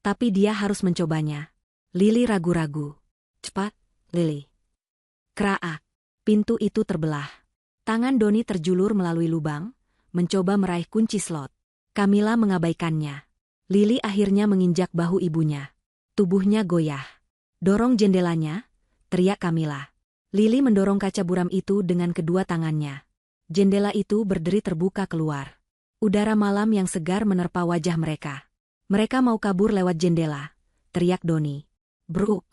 Tapi dia harus mencobanya. Lili ragu-ragu. Cepat, Lili. Kraak. Pintu itu terbelah. Tangan Doni terjulur melalui lubang, mencoba meraih kunci slot. Camilla mengabaikannya. Lili akhirnya menginjak bahu ibunya. Tubuhnya goyah. Dorong jendelanya, teriak Camilla. Lili mendorong kaca buram itu dengan kedua tangannya. Jendela itu berderi terbuka keluar. Udara malam yang segar menerpa wajah mereka. Mereka mau kabur lewat jendela, teriak Doni. Bruk.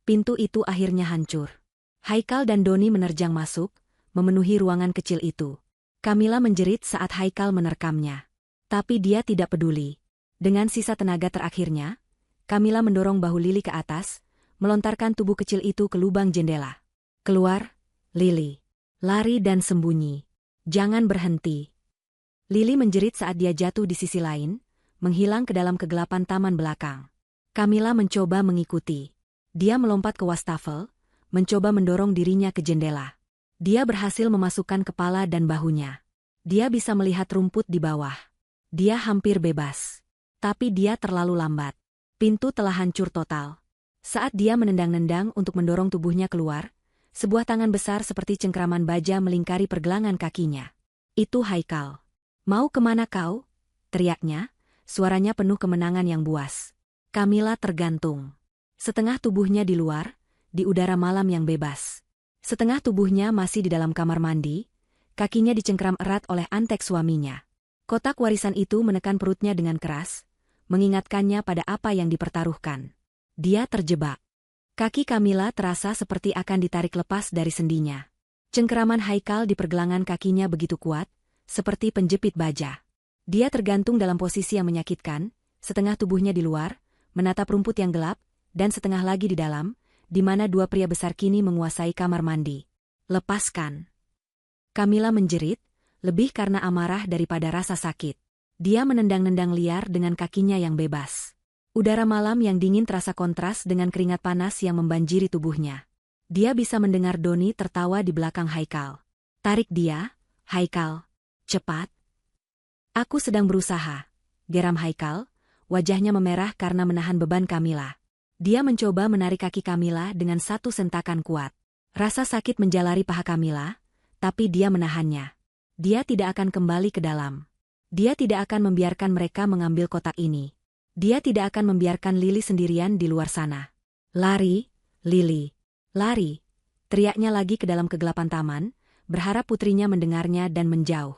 Pintu itu akhirnya hancur. Haikal dan Doni menerjang masuk, memenuhi ruangan kecil itu. Camilla menjerit saat Haikal menerkamnya. Tapi dia tidak peduli. Dengan sisa tenaga terakhirnya, Camilla mendorong bahu Lili ke atas, melontarkan tubuh kecil itu ke lubang jendela. Keluar, Lili. Lari dan sembunyi. Jangan berhenti. Lili menjerit saat dia jatuh di sisi lain, menghilang ke dalam kegelapan taman belakang. Camilla mencoba mengikuti. Dia melompat ke wastafel, mencoba mendorong dirinya ke jendela. Dia berhasil memasukkan kepala dan bahunya. Dia bisa melihat rumput di bawah. Dia hampir bebas. Tapi dia terlalu lambat. Pintu telah hancur total. Saat dia menendang-nendang untuk mendorong tubuhnya keluar, sebuah tangan besar seperti cengkraman baja melingkari pergelangan kakinya. Itu Haikal. Mau kemana kau? Teriaknya, suaranya penuh kemenangan yang buas. Camilla tergantung. Setengah tubuhnya di luar, di udara malam yang bebas. Setengah tubuhnya masih di dalam kamar mandi, kakinya dicengkram erat oleh antek suaminya. Kotak warisan itu menekan perutnya dengan keras, mengingatkannya pada apa yang dipertaruhkan. Dia terjebak. Kaki Camilla terasa seperti akan ditarik lepas dari sendinya. Cengkeraman Haikal di pergelangan kakinya begitu kuat, seperti penjepit baja. Dia tergantung dalam posisi yang menyakitkan, setengah tubuhnya di luar, menatap rumput yang gelap, dan setengah lagi di dalam, di mana dua pria besar kini menguasai kamar mandi. Lepaskan. Camilla menjerit, lebih karena amarah daripada rasa sakit. Dia menendang-nendang liar dengan kakinya yang bebas. Udara malam yang dingin terasa kontras dengan keringat panas yang membanjiri tubuhnya. Dia bisa mendengar Doni tertawa di belakang Haikal. Tarik dia, Haikal. Cepat. Aku sedang berusaha. Geram Haikal, wajahnya memerah karena menahan beban Camilla. Dia mencoba menarik kaki Camilla dengan satu sentakan kuat. Rasa sakit menjalari paha Camilla, tapi dia menahannya. Dia tidak akan kembali ke dalam. Dia tidak akan membiarkan mereka mengambil kotak ini. Dia tidak akan membiarkan Lili sendirian di luar sana. Lari, Lili. Lari. Teriaknya lagi ke dalam kegelapan taman, berharap putrinya mendengarnya dan menjauh.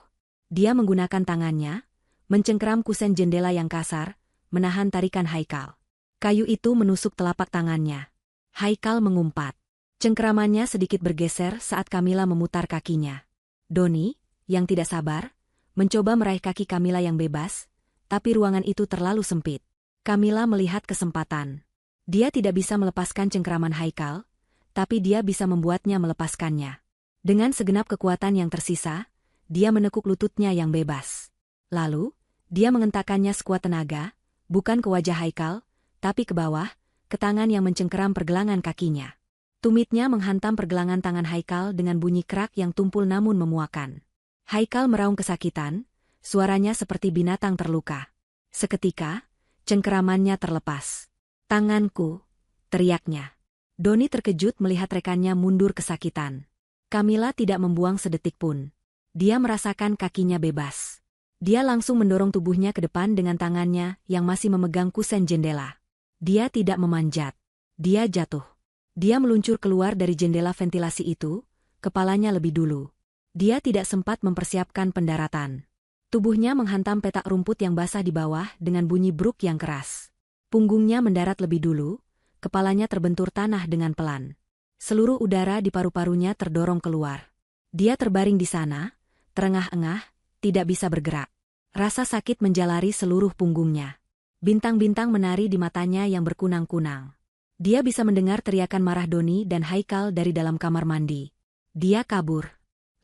Dia menggunakan tangannya, mencengkeram kusen jendela yang kasar, menahan tarikan Haikal. Kayu itu menusuk telapak tangannya. Haikal mengumpat. Cengkeramannya sedikit bergeser saat Camilla memutar kakinya. Doni, yang tidak sabar, mencoba meraih kaki Camilla yang bebas, tapi ruangan itu terlalu sempit. Camilla melihat kesempatan. Dia tidak bisa melepaskan cengkeraman Haikal, tapi dia bisa membuatnya melepaskannya. Dengan segenap kekuatan yang tersisa, dia menekuk lututnya yang bebas. Lalu, dia mengentakkannya sekuat tenaga, bukan ke wajah Haikal, tapi ke bawah, ke tangan yang mencengkeram pergelangan kakinya. Tumitnya menghantam pergelangan tangan Haikal dengan bunyi kerak yang tumpul namun memuakan. Haikal meraung kesakitan, suaranya seperti binatang terluka. Seketika, cengkeramannya terlepas. Tanganku, teriaknya. Doni terkejut melihat rekannya mundur kesakitan. Camilla tidak membuang sedetik pun. Dia merasakan kakinya bebas. Dia langsung mendorong tubuhnya ke depan dengan tangannya yang masih memegang kusen jendela. Dia tidak memanjat. Dia jatuh. Dia meluncur keluar dari jendela ventilasi itu, kepalanya lebih dulu. Dia tidak sempat mempersiapkan pendaratan. Tubuhnya menghantam petak rumput yang basah di bawah dengan bunyi bruk yang keras. Punggungnya mendarat lebih dulu, kepalanya terbentur tanah dengan pelan. Seluruh udara di paru-parunya terdorong keluar. Dia terbaring di sana, terengah-engah, tidak bisa bergerak. Rasa sakit menjalari seluruh punggungnya. Bintang-bintang menari di matanya yang berkunang-kunang. Dia bisa mendengar teriakan marah Doni dan Haikal dari dalam kamar mandi. Dia kabur.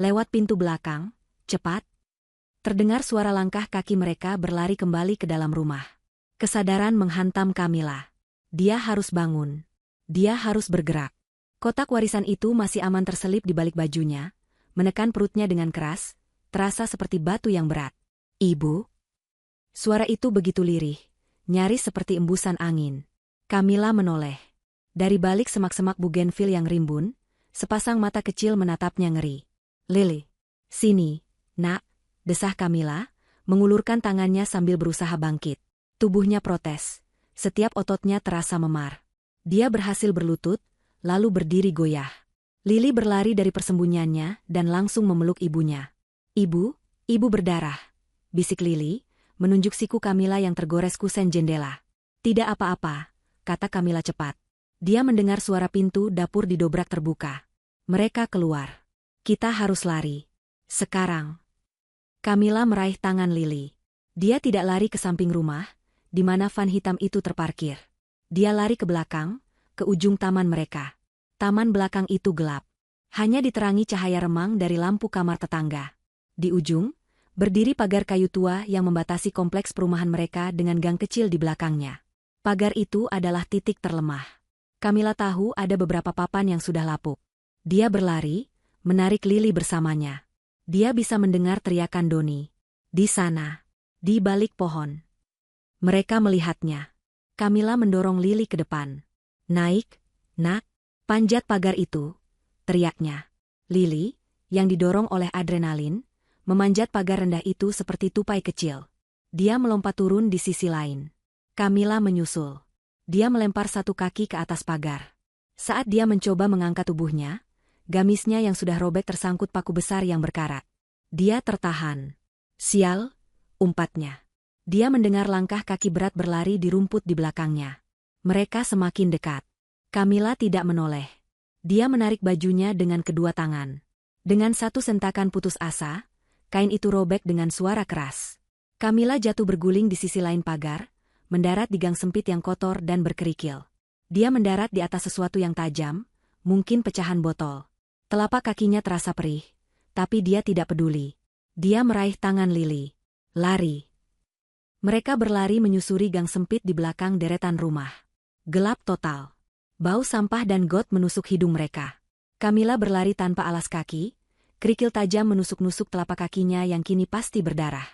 Lewat pintu belakang, cepat. Terdengar suara langkah kaki mereka berlari kembali ke dalam rumah. Kesadaran menghantam Kamila. Dia harus bangun. Dia harus bergerak. Kotak warisan itu masih aman terselip di balik bajunya, menekan perutnya dengan keras, terasa seperti batu yang berat. Ibu? Suara itu begitu lirih, nyaris seperti embusan angin. Kamila menoleh. Dari balik semak-semak bugenvil yang rimbun, sepasang mata kecil menatapnya ngeri. Lili, sini, nak, desah Kamila, mengulurkan tangannya sambil berusaha bangkit. Tubuhnya protes. Setiap ototnya terasa memar. Dia berhasil berlutut, lalu berdiri goyah. Lili berlari dari persembunyiannya dan langsung memeluk ibunya. Ibu berdarah, bisik Lili, menunjuk siku Kamila yang tergores kusen jendela. Tidak apa-apa, kata Kamila cepat. Dia mendengar suara pintu dapur didobrak terbuka. Mereka keluar. Kita harus lari. Sekarang. Kamila meraih tangan Lili. Dia tidak lari ke samping rumah, di mana van hitam itu terparkir. Dia lari ke belakang, ke ujung taman mereka. Taman belakang itu gelap. Hanya diterangi cahaya remang dari lampu kamar tetangga. Di ujung, berdiri pagar kayu tua yang membatasi kompleks perumahan mereka dengan gang kecil di belakangnya. Pagar itu adalah titik terlemah. Kamila tahu ada beberapa papan yang sudah lapuk. Dia berlari, menarik Lili bersamanya. Dia bisa mendengar teriakan Doni. Di sana, di balik pohon. Mereka melihatnya. Kamila mendorong Lili ke depan. Naik, nak, panjat pagar itu, teriaknya. Lili, yang didorong oleh adrenalin, memanjat pagar rendah itu seperti tupai kecil. Dia melompat turun di sisi lain. Kamila menyusul. Dia melempar satu kaki ke atas pagar. Saat dia mencoba mengangkat tubuhnya, gamisnya yang sudah robek tersangkut paku besar yang berkarat. Dia tertahan. Sial, umpatnya. Dia mendengar langkah kaki berat berlari di rumput di belakangnya. Mereka semakin dekat. Kamila tidak menoleh. Dia menarik bajunya dengan kedua tangan. Dengan satu sentakan putus asa, kain itu robek dengan suara keras. Kamila jatuh berguling di sisi lain pagar, mendarat di gang sempit yang kotor dan berkerikil. Dia mendarat di atas sesuatu yang tajam, mungkin pecahan botol. Telapak kakinya terasa perih, tapi dia tidak peduli. Dia meraih tangan Lili. Lari. Mereka berlari menyusuri gang sempit di belakang deretan rumah. Gelap total. Bau sampah dan got menusuk hidung mereka. Kamila berlari tanpa alas kaki, kerikil tajam menusuk-nusuk telapak kakinya yang kini pasti berdarah.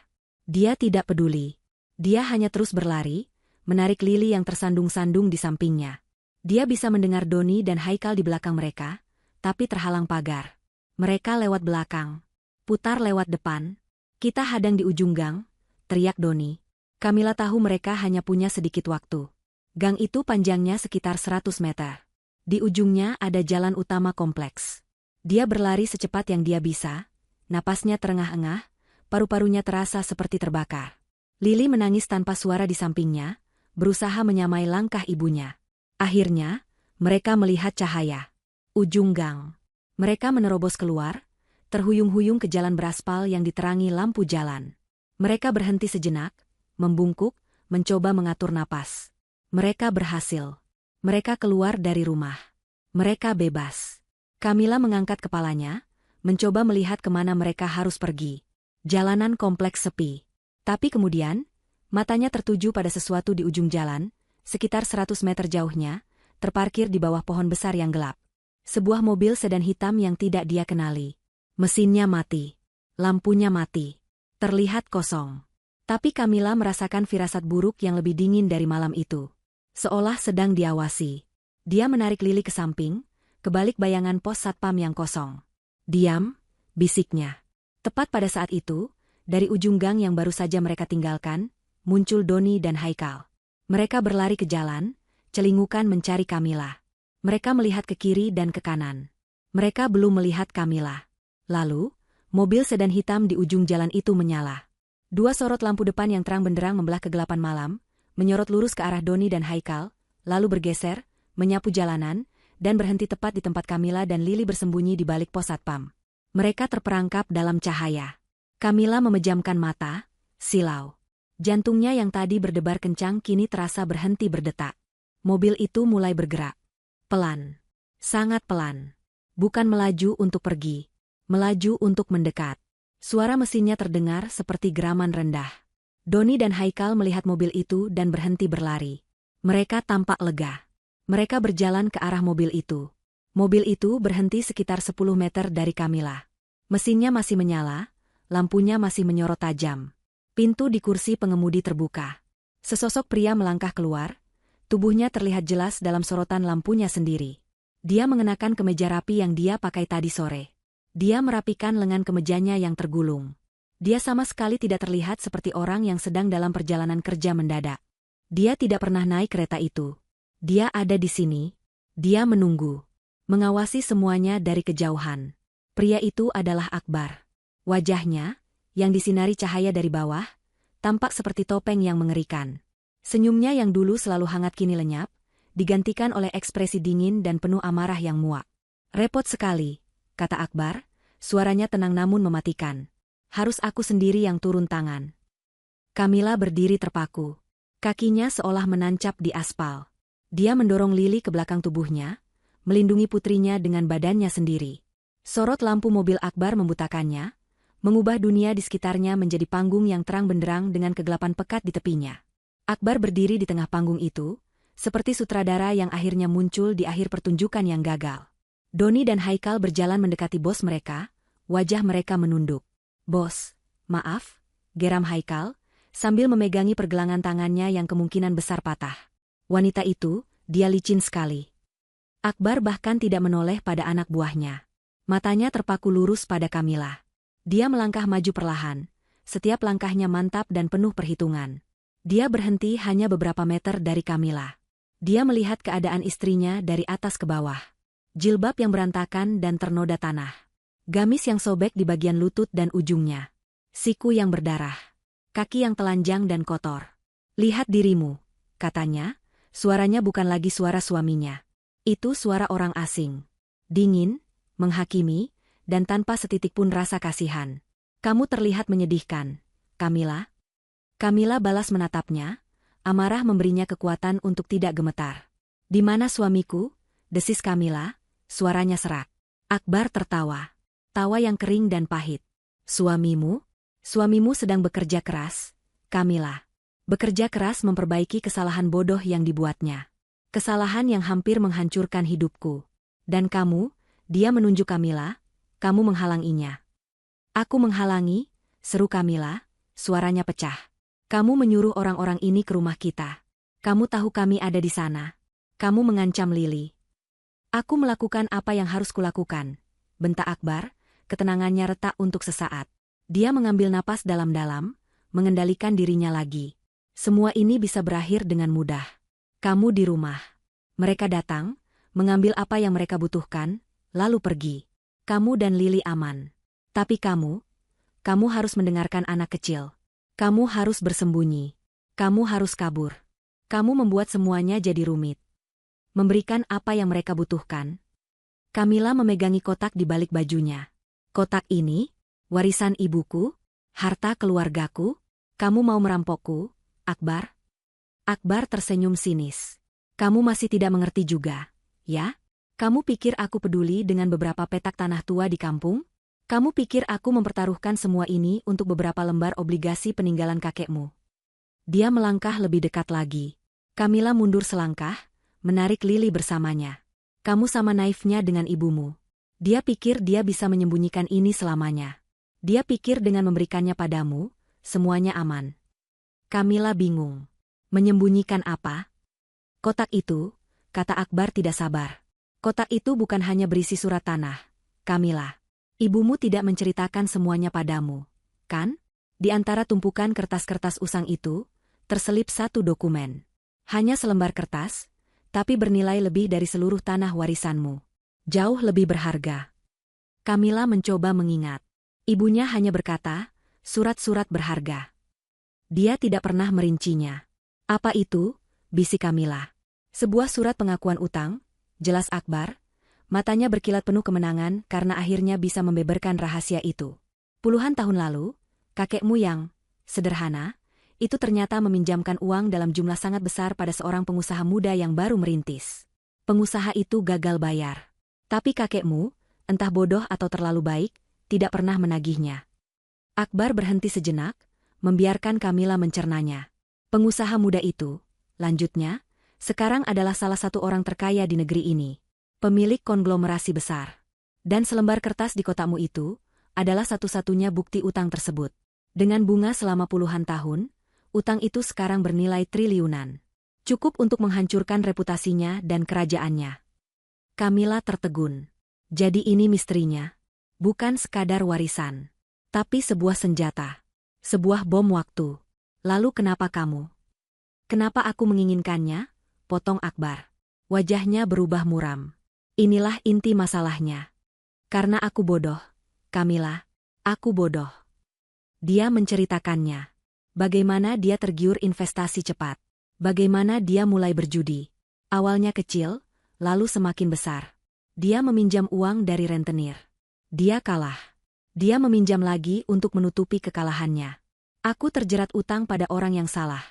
Dia tidak peduli. Dia hanya terus berlari, menarik Lili yang tersandung-sandung di sampingnya. Dia bisa mendengar Doni dan Haikal di belakang mereka, tapi terhalang pagar. Mereka lewat belakang. Putar lewat depan. Kita hadang di ujung gang, teriak Doni. Kamila tahu mereka hanya punya sedikit waktu. Gang itu panjangnya sekitar 100 meter. Di ujungnya ada jalan utama kompleks. Dia berlari secepat yang dia bisa, napasnya terengah-engah, paru-parunya terasa seperti terbakar. Lili menangis tanpa suara di sampingnya, berusaha menyamai langkah ibunya. Akhirnya, mereka melihat cahaya. Ujung gang. Mereka menerobos keluar, terhuyung-huyung ke jalan beraspal yang diterangi lampu jalan. Mereka berhenti sejenak, membungkuk, mencoba mengatur napas. Mereka berhasil. Mereka keluar dari rumah. Mereka bebas. Kamila mengangkat kepalanya, mencoba melihat kemana mereka harus pergi. Jalanan kompleks sepi. Tapi kemudian, matanya tertuju pada sesuatu di ujung jalan, sekitar 100 meter jauhnya, terparkir di bawah pohon besar yang gelap. Sebuah mobil sedan hitam yang tidak dia kenali. Mesinnya mati. Lampunya mati. Terlihat kosong. Tapi Kamila merasakan firasat buruk yang lebih dingin dari malam itu. Seolah sedang diawasi. Dia menarik Lili ke samping, kebalik bayangan pos satpam yang kosong. Diam, bisiknya. Tepat pada saat itu, dari ujung gang yang baru saja mereka tinggalkan, muncul Doni dan Haikal. Mereka berlari ke jalan, celingukan mencari Kamila. Mereka melihat ke kiri dan ke kanan. Mereka belum melihat Kamila. Lalu, mobil sedan hitam di ujung jalan itu menyala. Dua sorot lampu depan yang terang benderang membelah kegelapan malam, menyorot lurus ke arah Doni dan Haikal, lalu bergeser, menyapu jalanan, dan berhenti tepat di tempat Kamila dan Lily bersembunyi di balik pos satpam. Mereka terperangkap dalam cahaya. Kamila memejamkan mata, silau. Jantungnya yang tadi berdebar kencang kini terasa berhenti berdetak. Mobil itu mulai bergerak. Pelan. Sangat pelan. Bukan melaju untuk pergi. Melaju untuk mendekat. Suara mesinnya terdengar seperti geraman rendah. Doni dan Haikal melihat mobil itu dan berhenti berlari. Mereka tampak lega. Mereka berjalan ke arah mobil itu. Mobil itu berhenti sekitar 10 meter dari Kamila. Mesinnya masih menyala, lampunya masih menyorot tajam. Pintu di kursi pengemudi terbuka. Sesosok pria melangkah keluar, tubuhnya terlihat jelas dalam sorotan lampunya sendiri. Dia mengenakan kemeja rapi yang dia pakai tadi sore. Dia merapikan lengan kemejanya yang tergulung. Dia sama sekali tidak terlihat seperti orang yang sedang dalam perjalanan kerja mendadak. Dia tidak pernah naik kereta itu. Dia ada di sini. Dia menunggu. Mengawasi semuanya dari kejauhan. Pria itu adalah Akbar. Wajahnya, yang disinari cahaya dari bawah, tampak seperti topeng yang mengerikan. Senyumnya yang dulu selalu hangat kini lenyap, digantikan oleh ekspresi dingin dan penuh amarah yang muak. Repot sekali, kata Akbar, suaranya tenang namun mematikan. Harus aku sendiri yang turun tangan. Kamila berdiri terpaku. Kakinya seolah menancap di aspal. Dia mendorong Lily ke belakang tubuhnya, melindungi putrinya dengan badannya sendiri. Sorot lampu mobil Akbar membutakannya, mengubah dunia di sekitarnya menjadi panggung yang terang benderang dengan kegelapan pekat di tepinya. Akbar berdiri di tengah panggung itu, seperti sutradara yang akhirnya muncul di akhir pertunjukan yang gagal. Doni dan Haikal berjalan mendekati bos mereka, wajah mereka menunduk. Bos, maaf, geram Haikal, sambil memegangi pergelangan tangannya yang kemungkinan besar patah. Wanita itu, dia licin sekali. Akbar bahkan tidak menoleh pada anak buahnya. Matanya terpaku lurus pada Kamila. Dia melangkah maju perlahan, setiap langkahnya mantap dan penuh perhitungan. Dia berhenti hanya beberapa meter dari Kamila. Dia melihat keadaan istrinya dari atas ke bawah. Jilbab yang berantakan dan ternoda tanah. Gamis yang sobek di bagian lutut dan ujungnya. Siku yang berdarah. Kaki yang telanjang dan kotor. Lihat dirimu, katanya, suaranya bukan lagi suara suaminya. Itu suara orang asing. Dingin, menghakimi, dan tanpa setitik pun rasa kasihan. Kamu terlihat menyedihkan, Kamila. Kamila balas menatapnya, amarah memberinya kekuatan untuk tidak gemetar. Di mana suamiku? Desis Kamila, suaranya serak. Akbar tertawa. Tawa yang kering dan pahit. Suamimu? Suamimu sedang bekerja keras, Kamila. Bekerja keras memperbaiki kesalahan bodoh yang dibuatnya. Kesalahan yang hampir menghancurkan hidupku. Dan kamu, dia menunjuk Kamila, kamu menghalanginya. Aku menghalangi, seru Kamila, suaranya pecah. Kamu menyuruh orang-orang ini ke rumah kita. Kamu tahu kami ada di sana. Kamu mengancam Lily. Aku melakukan apa yang harus kulakukan, bentak Akbar, ketenangannya retak untuk sesaat. Dia mengambil napas dalam-dalam, mengendalikan dirinya lagi. Semua ini bisa berakhir dengan mudah. Kamu di rumah. Mereka datang, mengambil apa yang mereka butuhkan, lalu pergi. Kamu dan Lily aman. Tapi kamu harus mendengarkan anak kecil. Kamu harus bersembunyi. Kamu harus kabur. Kamu membuat semuanya jadi rumit. Memberikan apa yang mereka butuhkan. Kamila memegangi kotak di balik bajunya. Kotak ini, warisan ibuku, harta keluargaku. Kamu mau merampokku, Akbar? Akbar tersenyum sinis. Kamu masih tidak mengerti juga, ya? Kamu pikir aku peduli dengan beberapa petak tanah tua di kampung? Kamu pikir aku mempertaruhkan semua ini untuk beberapa lembar obligasi peninggalan kakekmu? Dia melangkah lebih dekat lagi. Kamila mundur selangkah, menarik Lily bersamanya. Kamu sama naifnya dengan ibumu. Dia pikir dia bisa menyembunyikan ini selamanya. Dia pikir dengan memberikannya padamu, semuanya aman. Kamila bingung. Menyembunyikan apa? Kotak itu, kata Akbar tidak sabar. Kotak itu bukan hanya berisi surat tanah, Kamila. Ibumu tidak menceritakan semuanya padamu, kan? Di antara tumpukan kertas-kertas usang itu, terselip satu dokumen. Hanya selembar kertas, tapi bernilai lebih dari seluruh tanah warisanmu. Jauh lebih berharga. Kamila mencoba mengingat. Ibunya hanya berkata, surat-surat berharga. Dia tidak pernah merincinya. Apa itu? Bisik Kamila. Sebuah surat pengakuan utang, jelas Akbar. Matanya berkilat penuh kemenangan karena akhirnya bisa membeberkan rahasia itu. Puluhan tahun lalu, kakekmu yang sederhana, itu ternyata meminjamkan uang dalam jumlah sangat besar pada seorang pengusaha muda yang baru merintis. Pengusaha itu gagal bayar. Tapi kakekmu, entah bodoh atau terlalu baik, tidak pernah menagihnya. Akbar berhenti sejenak, membiarkan Kamila mencernanya. Pengusaha muda itu, lanjutnya, sekarang adalah salah satu orang terkaya di negeri ini. Pemilik konglomerasi besar. Dan selembar kertas di kotakmu itu adalah satu-satunya bukti utang tersebut. Dengan bunga selama puluhan tahun, utang itu sekarang bernilai triliunan. Cukup untuk menghancurkan reputasinya dan kerajaannya. Kamila tertegun. Jadi ini misterinya. Bukan sekadar warisan. Tapi sebuah senjata. Sebuah bom waktu. Lalu kenapa kamu? Kenapa aku menginginkannya? Potong Akbar. Wajahnya berubah muram. Inilah inti masalahnya. Karena aku bodoh, Kamila. Aku bodoh. Dia menceritakannya. Bagaimana dia tergiur investasi cepat. Bagaimana dia mulai berjudi. Awalnya kecil, lalu semakin besar. Dia meminjam uang dari rentenir. Dia kalah. Dia meminjam lagi untuk menutupi kekalahannya. Aku terjerat utang pada orang yang salah,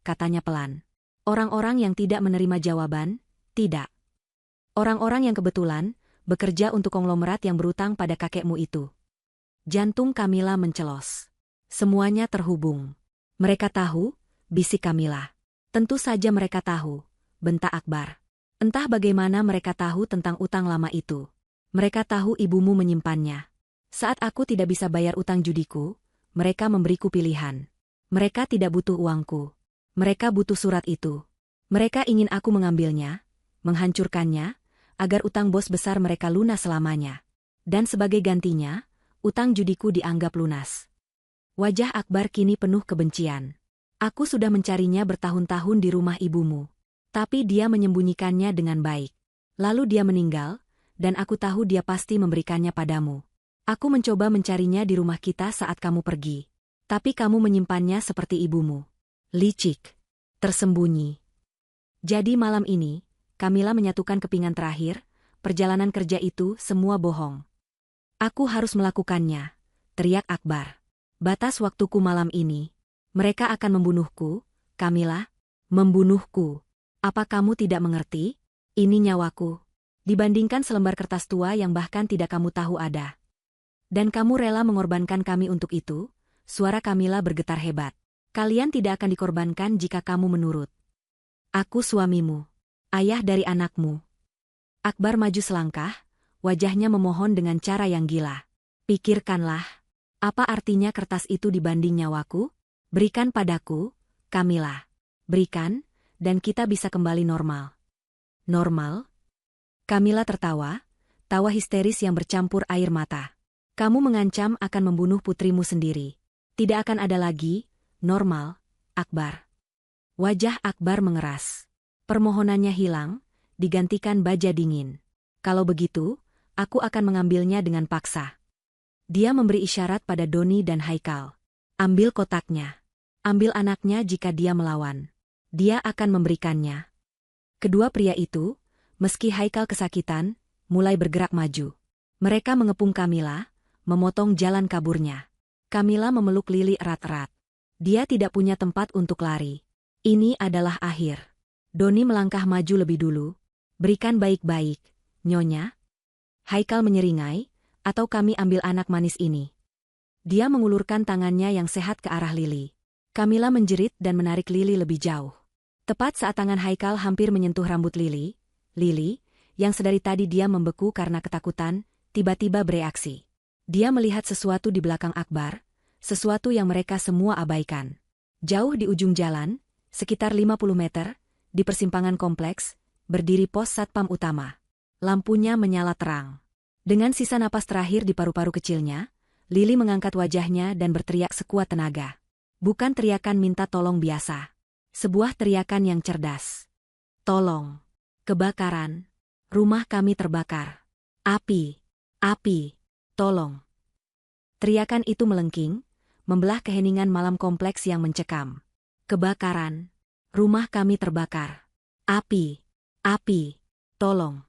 katanya pelan. Orang-orang yang tidak menerima jawaban, tidak. Orang-orang yang kebetulan bekerja untuk konglomerat yang berutang pada kakekmu itu. Jantung Kamila mencelos. Semuanya terhubung. Mereka tahu, bisik Kamila. Tentu saja mereka tahu, bentak Akbar. Entah bagaimana mereka tahu tentang utang lama itu. Mereka tahu ibumu menyimpannya. Saat aku tidak bisa bayar utang judiku, mereka memberiku pilihan. Mereka tidak butuh uangku. Mereka butuh surat itu. Mereka ingin aku mengambilnya, menghancurkannya, agar utang bos besar mereka lunas selamanya. Dan sebagai gantinya, utang judiku dianggap lunas. Wajah Akbar kini penuh kebencian. Aku sudah mencarinya bertahun-tahun di rumah ibumu. Tapi dia menyembunyikannya dengan baik. Lalu dia meninggal, dan aku tahu dia pasti memberikannya padamu. Aku mencoba mencarinya di rumah kita saat kamu pergi. Tapi kamu menyimpannya seperti ibumu. Licik. Tersembunyi. Jadi malam ini, Kamila menyatukan kepingan terakhir, perjalanan kerja itu semua bohong. Aku harus melakukannya, teriak Akbar. Batas waktuku malam ini. Mereka akan membunuhku, Kamila. Membunuhku. Apa kamu tidak mengerti? Ini nyawaku. Dibandingkan selembar kertas tua yang bahkan tidak kamu tahu ada. Dan kamu rela mengorbankan kami untuk itu? Suara Kamila bergetar hebat. Kalian tidak akan dikorbankan jika kamu menurut. Aku suamimu. Ayah dari anakmu. Akbar maju selangkah, wajahnya memohon dengan cara yang gila. Pikirkanlah, apa artinya kertas itu dibanding nyawaku? Berikan padaku, Kamila. Berikan, dan kita bisa kembali normal. Normal? Kamila tertawa, tawa histeris yang bercampur air mata. Kamu mengancam akan membunuh putrimu sendiri. Tidak akan ada lagi, normal, Akbar. Wajah Akbar mengeras. Permohonannya hilang, digantikan baja dingin. Kalau begitu, aku akan mengambilnya dengan paksa. Dia memberi isyarat pada Doni dan Haikal. Ambil kotaknya. Ambil anaknya jika dia melawan. Dia akan memberikannya. Kedua pria itu, meski Haikal kesakitan, mulai bergerak maju. Mereka mengepung Kamila, memotong jalan kaburnya. Kamila memeluk Lili erat-erat. Dia tidak punya tempat untuk lari. Ini adalah akhir. Doni melangkah maju lebih dulu. Berikan baik-baik, Nyonya. Haikal menyeringai, atau kami ambil anak manis ini. Dia mengulurkan tangannya yang sehat ke arah Lili. Kamila menjerit dan menarik Lili lebih jauh. Tepat saat tangan Haikal hampir menyentuh rambut Lili, Lili, yang sedari tadi dia membeku karena ketakutan, tiba-tiba bereaksi. Dia melihat sesuatu di belakang Akbar, sesuatu yang mereka semua abaikan. Jauh di ujung jalan, sekitar 50 meter, di persimpangan kompleks, berdiri pos satpam utama. Lampunya menyala terang. Dengan sisa napas terakhir di paru-paru kecilnya, Lili mengangkat wajahnya dan berteriak sekuat tenaga. Bukan teriakan minta tolong biasa. Sebuah teriakan yang cerdas. Tolong. Kebakaran. Rumah kami terbakar. Api. Api. Tolong. Teriakan itu melengking, membelah keheningan malam kompleks yang mencekam. Kebakaran. Rumah kami terbakar. Api! Api! Tolong!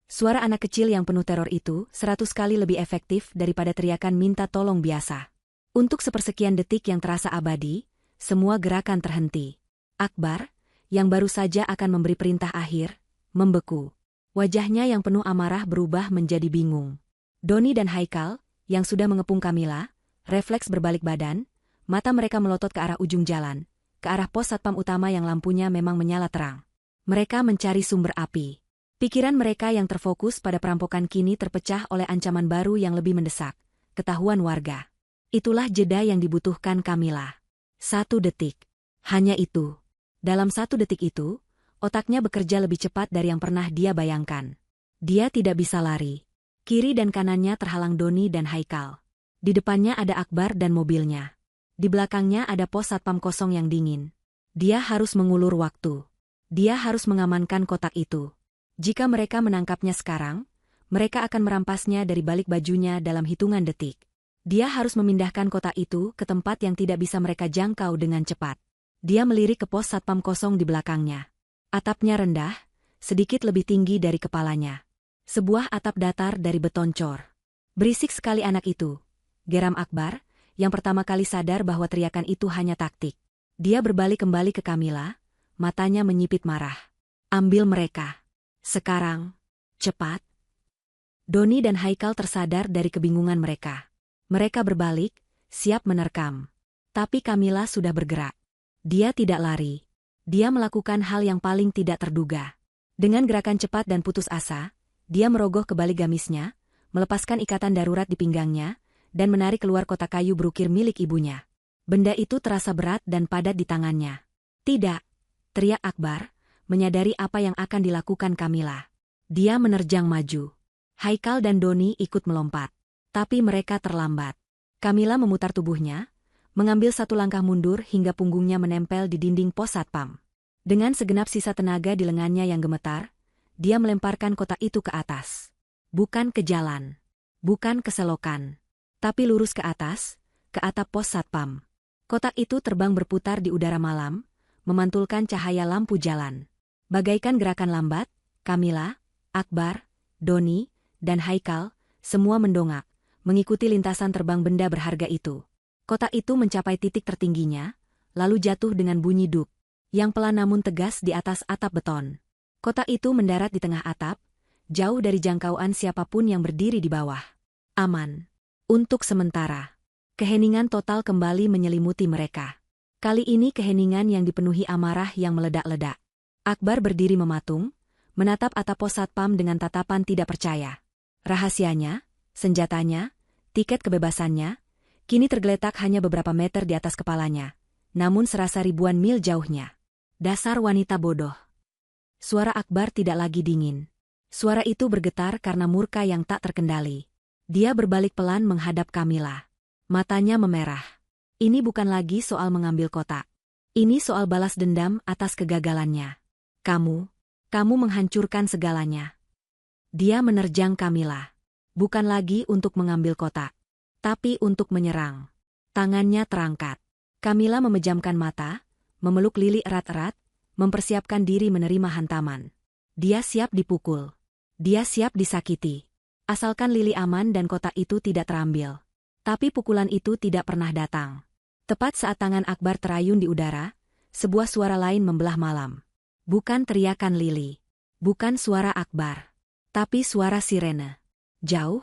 Suara anak kecil yang penuh teror itu 100 kali lebih efektif daripada teriakan minta tolong biasa. Untuk sepersekian detik yang terasa abadi, semua gerakan terhenti. Akbar, yang baru saja akan memberi perintah akhir, membeku. Wajahnya yang penuh amarah berubah menjadi bingung. Doni dan Haikal, yang sudah mengepung Kamila, refleks berbalik badan, mata mereka melotot ke arah ujung jalan, ke arah pos satpam utama yang lampunya memang menyala terang. Mereka mencari sumber api. Pikiran mereka yang terfokus pada perampokan kini terpecah oleh ancaman baru yang lebih mendesak, ketahuan warga. Itulah jeda yang dibutuhkan Kamila. 1 detik. Hanya itu. Dalam 1 detik itu, otaknya bekerja lebih cepat dari yang pernah dia bayangkan. Dia tidak bisa lari. Kiri dan kanannya terhalang Doni dan Haikal. Di depannya ada Akbar dan mobilnya. Di belakangnya ada pos satpam kosong yang dingin. Dia harus mengulur waktu. Dia harus mengamankan kotak itu. Jika mereka menangkapnya sekarang, mereka akan merampasnya dari balik bajunya dalam hitungan detik. Dia harus memindahkan kotak itu ke tempat yang tidak bisa mereka jangkau dengan cepat. Dia melirik ke pos satpam kosong di belakangnya. Atapnya rendah, sedikit lebih tinggi dari kepalanya. Sebuah atap datar dari beton cor. Berisik sekali anak itu, geram Akbar, yang pertama kali sadar bahwa teriakan itu hanya taktik. Dia berbalik kembali ke Kamila, matanya menyipit marah. Ambil mereka. Sekarang. Cepat. Doni dan Haikal tersadar dari kebingungan mereka. Mereka berbalik, siap menerkam. Tapi Kamila sudah bergerak. Dia tidak lari. Dia melakukan hal yang paling tidak terduga. Dengan gerakan cepat dan putus asa, dia merogoh ke balik gamisnya, melepaskan ikatan darurat di pinggangnya, dan menarik keluar kotak kayu berukir milik ibunya. Benda itu terasa berat dan padat di tangannya. Tidak, teriak Akbar, menyadari apa yang akan dilakukan Kamila. Dia menerjang maju. Haikal dan Doni ikut melompat. Tapi mereka terlambat. Kamila memutar tubuhnya, mengambil 1 langkah mundur hingga punggungnya menempel di dinding pos satpam. Dengan segenap sisa tenaga di lengannya yang gemetar, dia melemparkan kotak itu ke atas. Bukan ke jalan. Bukan ke selokan. Tapi lurus ke atas, ke atap pos satpam. Kotak itu terbang berputar di udara malam, memantulkan cahaya lampu jalan. Bagaikan gerakan lambat, Kamila, Akbar, Doni, dan Haikal, semua mendongak, mengikuti lintasan terbang benda berharga itu. Kotak itu mencapai titik tertingginya, lalu jatuh dengan bunyi duk, yang pelan namun tegas di atas atap beton. Kotak itu mendarat di tengah atap, jauh dari jangkauan siapapun yang berdiri di bawah. Aman. Untuk sementara. Keheningan total kembali menyelimuti mereka. Kali ini keheningan yang dipenuhi amarah yang meledak-ledak. Akbar berdiri mematung, menatap atap pos satpam dengan tatapan tidak percaya. Rahasianya, senjatanya, tiket kebebasannya, kini tergeletak hanya beberapa meter di atas kepalanya, namun serasa ribuan mil jauhnya. Dasar wanita bodoh. Suara Akbar tidak lagi dingin. Suara itu bergetar karena murka yang tak terkendali. Dia berbalik pelan menghadap Kamila. Matanya memerah. Ini bukan lagi soal mengambil kotak. Ini soal balas dendam atas kegagalannya. Kamu menghancurkan segalanya. Dia menerjang Kamila. Bukan lagi untuk mengambil kotak, tapi untuk menyerang. Tangannya terangkat. Kamila memejamkan mata, memeluk Lili erat-erat, mempersiapkan diri menerima hantaman. Dia siap dipukul. Dia siap disakiti. Asalkan Lili aman dan kotak itu tidak terambil. Tapi pukulan itu tidak pernah datang. Tepat saat tangan Akbar terayun di udara, sebuah suara lain membelah malam. Bukan teriakan Lili. Bukan suara Akbar. Tapi suara sirene. Jauh,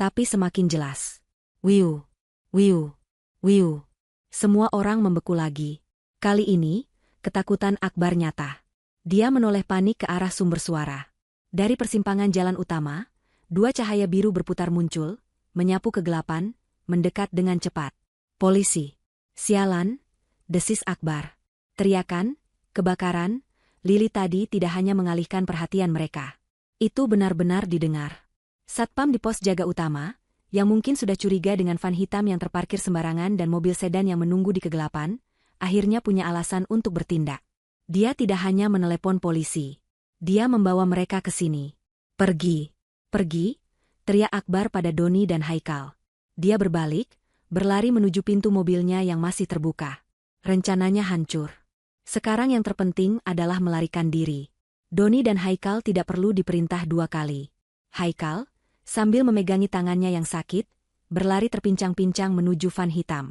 tapi semakin jelas. Wiu, wiu, wiu. Semua orang membeku lagi. Kali ini, ketakutan Akbar nyata. Dia menoleh panik ke arah sumber suara. Dari persimpangan jalan utama, 2 cahaya biru berputar muncul, menyapu kegelapan, mendekat dengan cepat. Polisi. Sialan, desis Akbar. Teriakan, kebakaran, Lili tadi tidak hanya mengalihkan perhatian mereka. Itu benar-benar didengar. Satpam di pos jaga utama, yang mungkin sudah curiga dengan van hitam yang terparkir sembarangan dan mobil sedan yang menunggu di kegelapan, akhirnya punya alasan untuk bertindak. Dia tidak hanya menelepon polisi. Dia membawa mereka ke sini. Pergi. Pergi, teriak Akbar pada Doni dan Haikal. Dia berbalik, berlari menuju pintu mobilnya yang masih terbuka. Rencananya hancur. Sekarang yang terpenting adalah melarikan diri. Doni dan Haikal tidak perlu diperintah 2 kali. Haikal, sambil memegangi tangannya yang sakit, berlari terpincang-pincang menuju van hitam.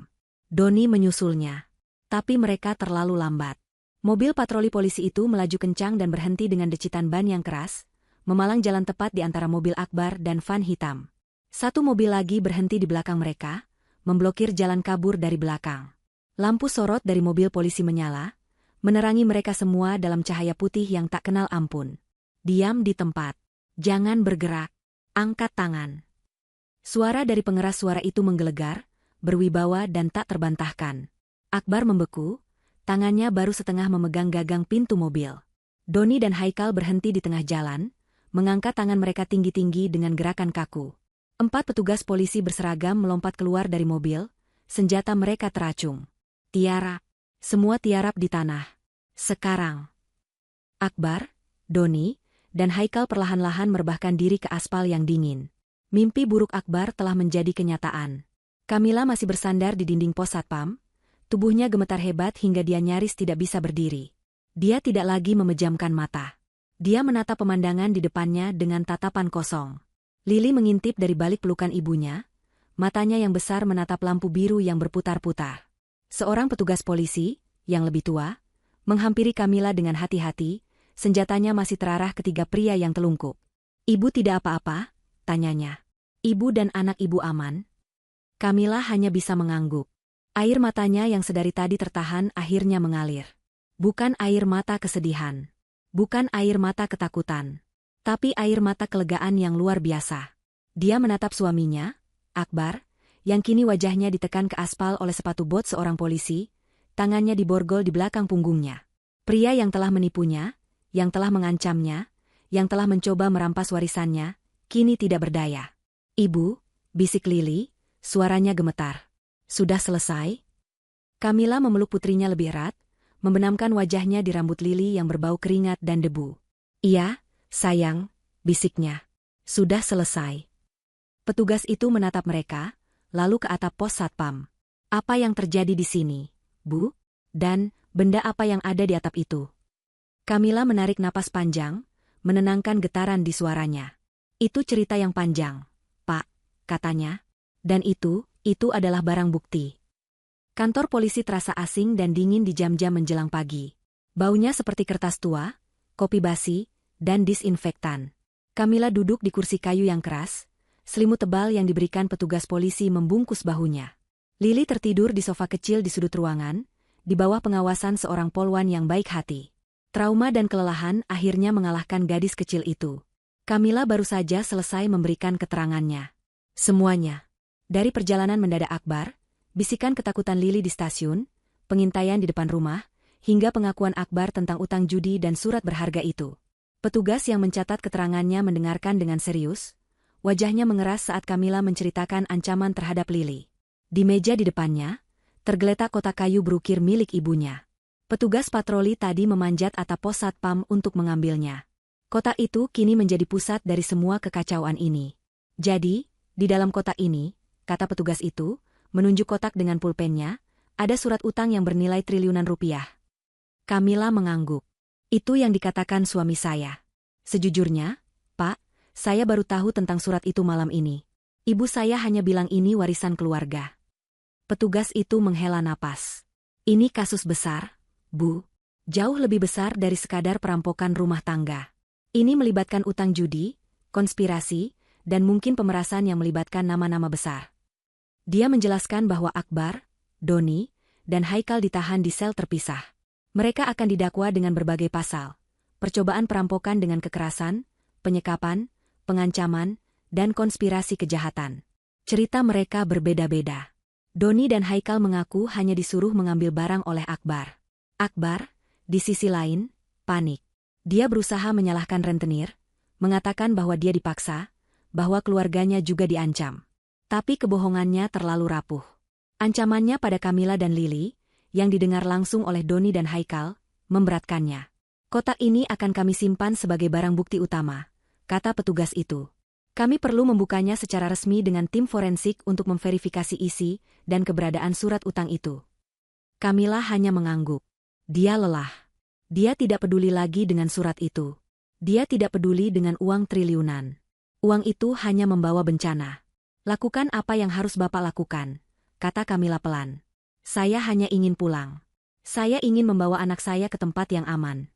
Doni menyusulnya. Tapi mereka terlalu lambat. Mobil patroli polisi itu melaju kencang dan berhenti dengan decitan ban yang keras, memalang jalan tepat di antara mobil Akbar dan van hitam. Satu mobil lagi berhenti di belakang mereka, memblokir jalan kabur dari belakang. Lampu sorot dari mobil polisi menyala, menerangi mereka semua dalam cahaya putih yang tak kenal ampun. Diam di tempat. Jangan bergerak. Angkat tangan. Suara dari pengeras suara itu menggelegar, berwibawa dan tak terbantahkan. Akbar membeku, tangannya baru setengah memegang gagang pintu mobil. Doni dan Haikal berhenti di tengah jalan, mengangkat tangan mereka tinggi-tinggi dengan gerakan kaku. 4 petugas polisi berseragam melompat keluar dari mobil, senjata mereka teracung. Tiarap. Semua tiarap di tanah. Sekarang. Akbar, Doni, dan Haikal perlahan-lahan merebahkan diri ke aspal yang dingin. Mimpi buruk Akbar telah menjadi kenyataan. Kamila masih bersandar di dinding pos satpam, tubuhnya gemetar hebat hingga dia nyaris tidak bisa berdiri. Dia tidak lagi memejamkan mata. Dia menatap pemandangan di depannya dengan tatapan kosong. Lili mengintip dari balik pelukan ibunya, matanya yang besar menatap lampu biru yang berputar-putar. Seorang petugas polisi, yang lebih tua, menghampiri Kamila dengan hati-hati, senjatanya masih terarah ke 3 pria yang telungkup. "Ibu tidak apa-apa?" tanyanya. "Ibu dan anak ibu aman?" Kamila hanya bisa mengangguk. Air matanya yang sedari tadi tertahan akhirnya mengalir. Bukan air mata kesedihan. Bukan air mata ketakutan. Tapi air mata kelegaan yang luar biasa. Dia menatap suaminya, Akbar, yang kini wajahnya ditekan ke aspal oleh sepatu bot seorang polisi, tangannya diborgol di belakang punggungnya. Pria yang telah menipunya, yang telah mengancamnya, yang telah mencoba merampas warisannya, kini tidak berdaya. "Ibu," bisik Lili, suaranya gemetar. "Sudah selesai?" Kamila memeluk putrinya lebih erat, membenamkan wajahnya di rambut Lili yang berbau keringat dan debu. "Iya, sayang," bisiknya. "Sudah selesai." Petugas itu menatap mereka, lalu ke atap pos satpam. "Apa yang terjadi di sini, Bu? Dan benda apa yang ada di atap itu?" Kamila menarik napas panjang, menenangkan getaran di suaranya. "Itu cerita yang panjang, Pak," katanya. "Dan itu adalah barang bukti." Kantor polisi terasa asing dan dingin di jam-jam menjelang pagi. Baunya seperti kertas tua, kopi basi, dan disinfektan. Kamila duduk di kursi kayu yang keras, selimut tebal yang diberikan petugas polisi membungkus bahunya. Lili tertidur di sofa kecil di sudut ruangan, di bawah pengawasan seorang polwan yang baik hati. Trauma dan kelelahan akhirnya mengalahkan gadis kecil itu. Kamila baru saja selesai memberikan keterangannya. Semuanya. Dari perjalanan mendadak Akbar, bisikan ketakutan Lili di stasiun, pengintaian di depan rumah, hingga pengakuan Akbar tentang utang judi dan surat berharga itu. Petugas yang mencatat keterangannya mendengarkan dengan serius, wajahnya mengeras saat Kamila menceritakan ancaman terhadap Lili. Di meja di depannya, tergeletak kotak kayu berukir milik ibunya. Petugas patroli tadi memanjat atap pos satpam untuk mengambilnya. Kotak itu kini menjadi pusat dari semua kekacauan ini. "Jadi, di dalam kotak ini," kata petugas itu, menunjuk kotak dengan pulpennya, "ada surat utang yang bernilai triliunan rupiah." Kamila mengangguk. "Itu yang dikatakan suami saya. Sejujurnya, Pak, saya baru tahu tentang surat itu malam ini. Ibu saya hanya bilang ini warisan keluarga." Petugas itu menghela napas. "Ini kasus besar, Bu. Jauh lebih besar dari sekadar perampokan rumah tangga. Ini melibatkan utang judi, konspirasi, dan mungkin pemerasan yang melibatkan nama-nama besar." Dia menjelaskan bahwa Akbar, Doni, dan Haikal ditahan di sel terpisah. Mereka akan didakwa dengan berbagai pasal, percobaan perampokan dengan kekerasan, penyekapan, pengancaman, dan konspirasi kejahatan. Cerita mereka berbeda-beda. Doni dan Haikal mengaku hanya disuruh mengambil barang oleh Akbar. Akbar, di sisi lain, panik. Dia berusaha menyalahkan rentenir, mengatakan bahwa dia dipaksa, bahwa keluarganya juga diancam. Tapi kebohongannya terlalu rapuh. Ancamannya pada Kamila dan Lili, yang didengar langsung oleh Doni dan Haikal, memberatkannya. "Kotak ini akan kami simpan sebagai barang bukti utama," kata petugas itu. "Kami perlu membukanya secara resmi dengan tim forensik untuk memverifikasi isi dan keberadaan surat utang itu." Kamila hanya mengangguk. Dia lelah. Dia tidak peduli lagi dengan surat itu. Dia tidak peduli dengan uang triliunan. Uang itu hanya membawa bencana. Lakukan apa yang harus Bapak lakukan, kata Kamila pelan. Saya hanya ingin pulang. Saya ingin membawa anak saya ke tempat yang aman.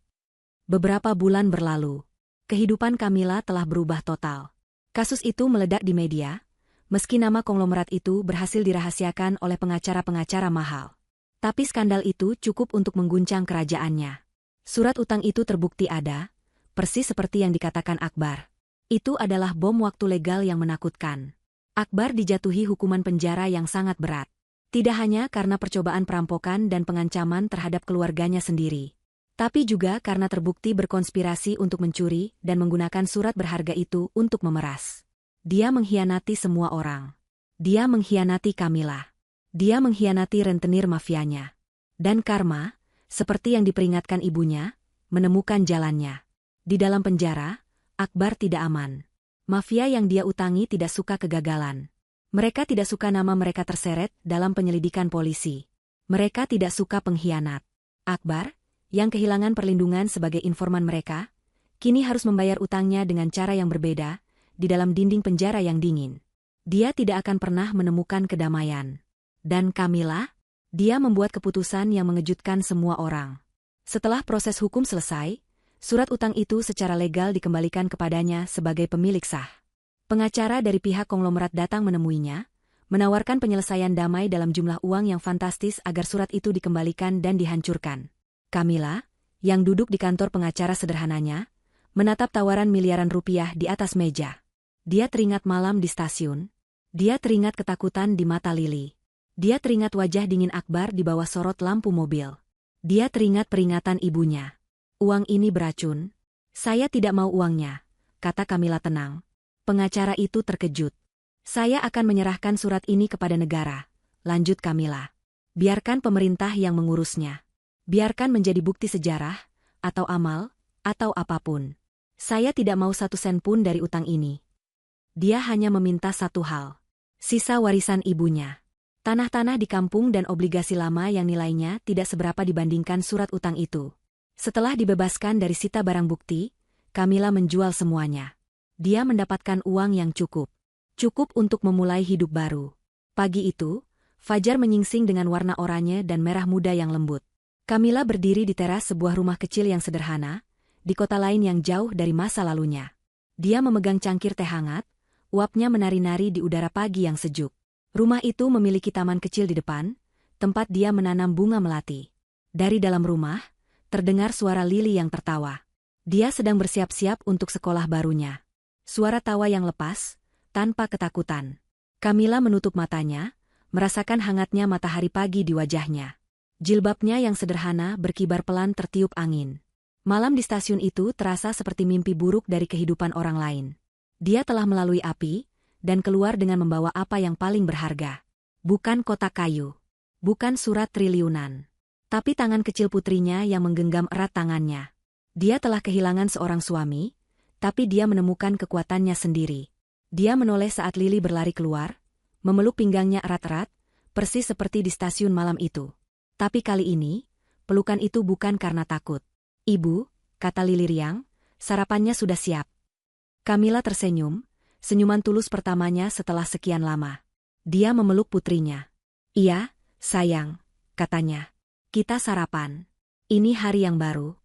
Beberapa bulan berlalu. Kehidupan Kamila telah berubah total. Kasus itu meledak di media, meski nama konglomerat itu berhasil dirahasiakan oleh pengacara-pengacara mahal. Tapi skandal itu cukup untuk mengguncang kerajaannya. Surat utang itu terbukti ada, persis seperti yang dikatakan Akbar. Itu adalah bom waktu legal yang menakutkan. Akbar dijatuhi hukuman penjara yang sangat berat. Tidak hanya karena percobaan perampokan dan pengancaman terhadap keluarganya sendiri, tapi juga karena terbukti berkonspirasi untuk mencuri dan menggunakan surat berharga itu untuk memeras. Dia mengkhianati semua orang. Dia mengkhianati Kamila. Dia mengkhianati rentenir mafianya. Dan karma, seperti yang diperingatkan ibunya, menemukan jalannya. Di dalam penjara, Akbar tidak aman. Mafia yang dia utangi tidak suka kegagalan. Mereka tidak suka nama mereka terseret dalam penyelidikan polisi. Mereka tidak suka pengkhianat. Akbar, yang kehilangan perlindungan sebagai informan mereka, kini harus membayar utangnya dengan cara yang berbeda, di dalam dinding penjara yang dingin. Dia tidak akan pernah menemukan kedamaian. Dan Kamila? Dia membuat keputusan yang mengejutkan semua orang. Setelah proses hukum selesai, surat utang itu secara legal dikembalikan kepadanya sebagai pemilik sah. Pengacara dari pihak konglomerat datang menemuinya, menawarkan penyelesaian damai dalam jumlah uang yang fantastis agar surat itu dikembalikan dan dihancurkan. Kamila, yang duduk di kantor pengacara sederhananya, menatap tawaran miliaran rupiah di atas meja. Dia teringat malam di stasiun. Dia teringat ketakutan di mata Lili. Dia teringat wajah dingin Akbar di bawah sorot lampu mobil. Dia teringat peringatan ibunya. Uang ini beracun. Saya tidak mau uangnya, kata Kamila tenang. Pengacara itu terkejut. Saya akan menyerahkan surat ini kepada negara, lanjut Kamila. Biarkan pemerintah yang mengurusnya. Biarkan menjadi bukti sejarah, atau amal, atau apapun. Saya tidak mau 1 sen pun dari utang ini. Dia hanya meminta satu hal. Sisa warisan ibunya. Tanah-tanah di kampung dan obligasi lama yang nilainya tidak seberapa dibandingkan surat utang itu. Setelah dibebaskan dari sita barang bukti, Kamila menjual semuanya. Dia mendapatkan uang yang cukup. Cukup untuk memulai hidup baru. Pagi itu, fajar menyingsing dengan warna oranye dan merah muda yang lembut. Kamila berdiri di teras sebuah rumah kecil yang sederhana, di kota lain yang jauh dari masa lalunya. Dia memegang cangkir teh hangat, uapnya menari-nari di udara pagi yang sejuk. Rumah itu memiliki taman kecil di depan, tempat dia menanam bunga melati. Dari dalam rumah, terdengar suara Lili yang tertawa. Dia sedang bersiap-siap untuk sekolah barunya. Suara tawa yang lepas, tanpa ketakutan. Kamila menutup matanya, merasakan hangatnya matahari pagi di wajahnya. Jilbabnya yang sederhana berkibar pelan tertiup angin. Malam di stasiun itu terasa seperti mimpi buruk dari kehidupan orang lain. Dia telah melalui api, dan keluar dengan membawa apa yang paling berharga. Bukan kotak kayu. Bukan surat triliunan. Tapi tangan kecil putrinya yang menggenggam erat tangannya. Dia telah kehilangan seorang suami, tapi dia menemukan kekuatannya sendiri. Dia menoleh saat Lili berlari keluar, memeluk pinggangnya erat-erat, persis seperti di stasiun malam itu. Tapi kali ini, pelukan itu bukan karena takut. Ibu, kata Lili riang, sarapannya sudah siap. Kamila tersenyum, senyuman tulus pertamanya setelah sekian lama. Dia memeluk putrinya. Iya, sayang, katanya. Kita sarapan. Ini hari yang baru,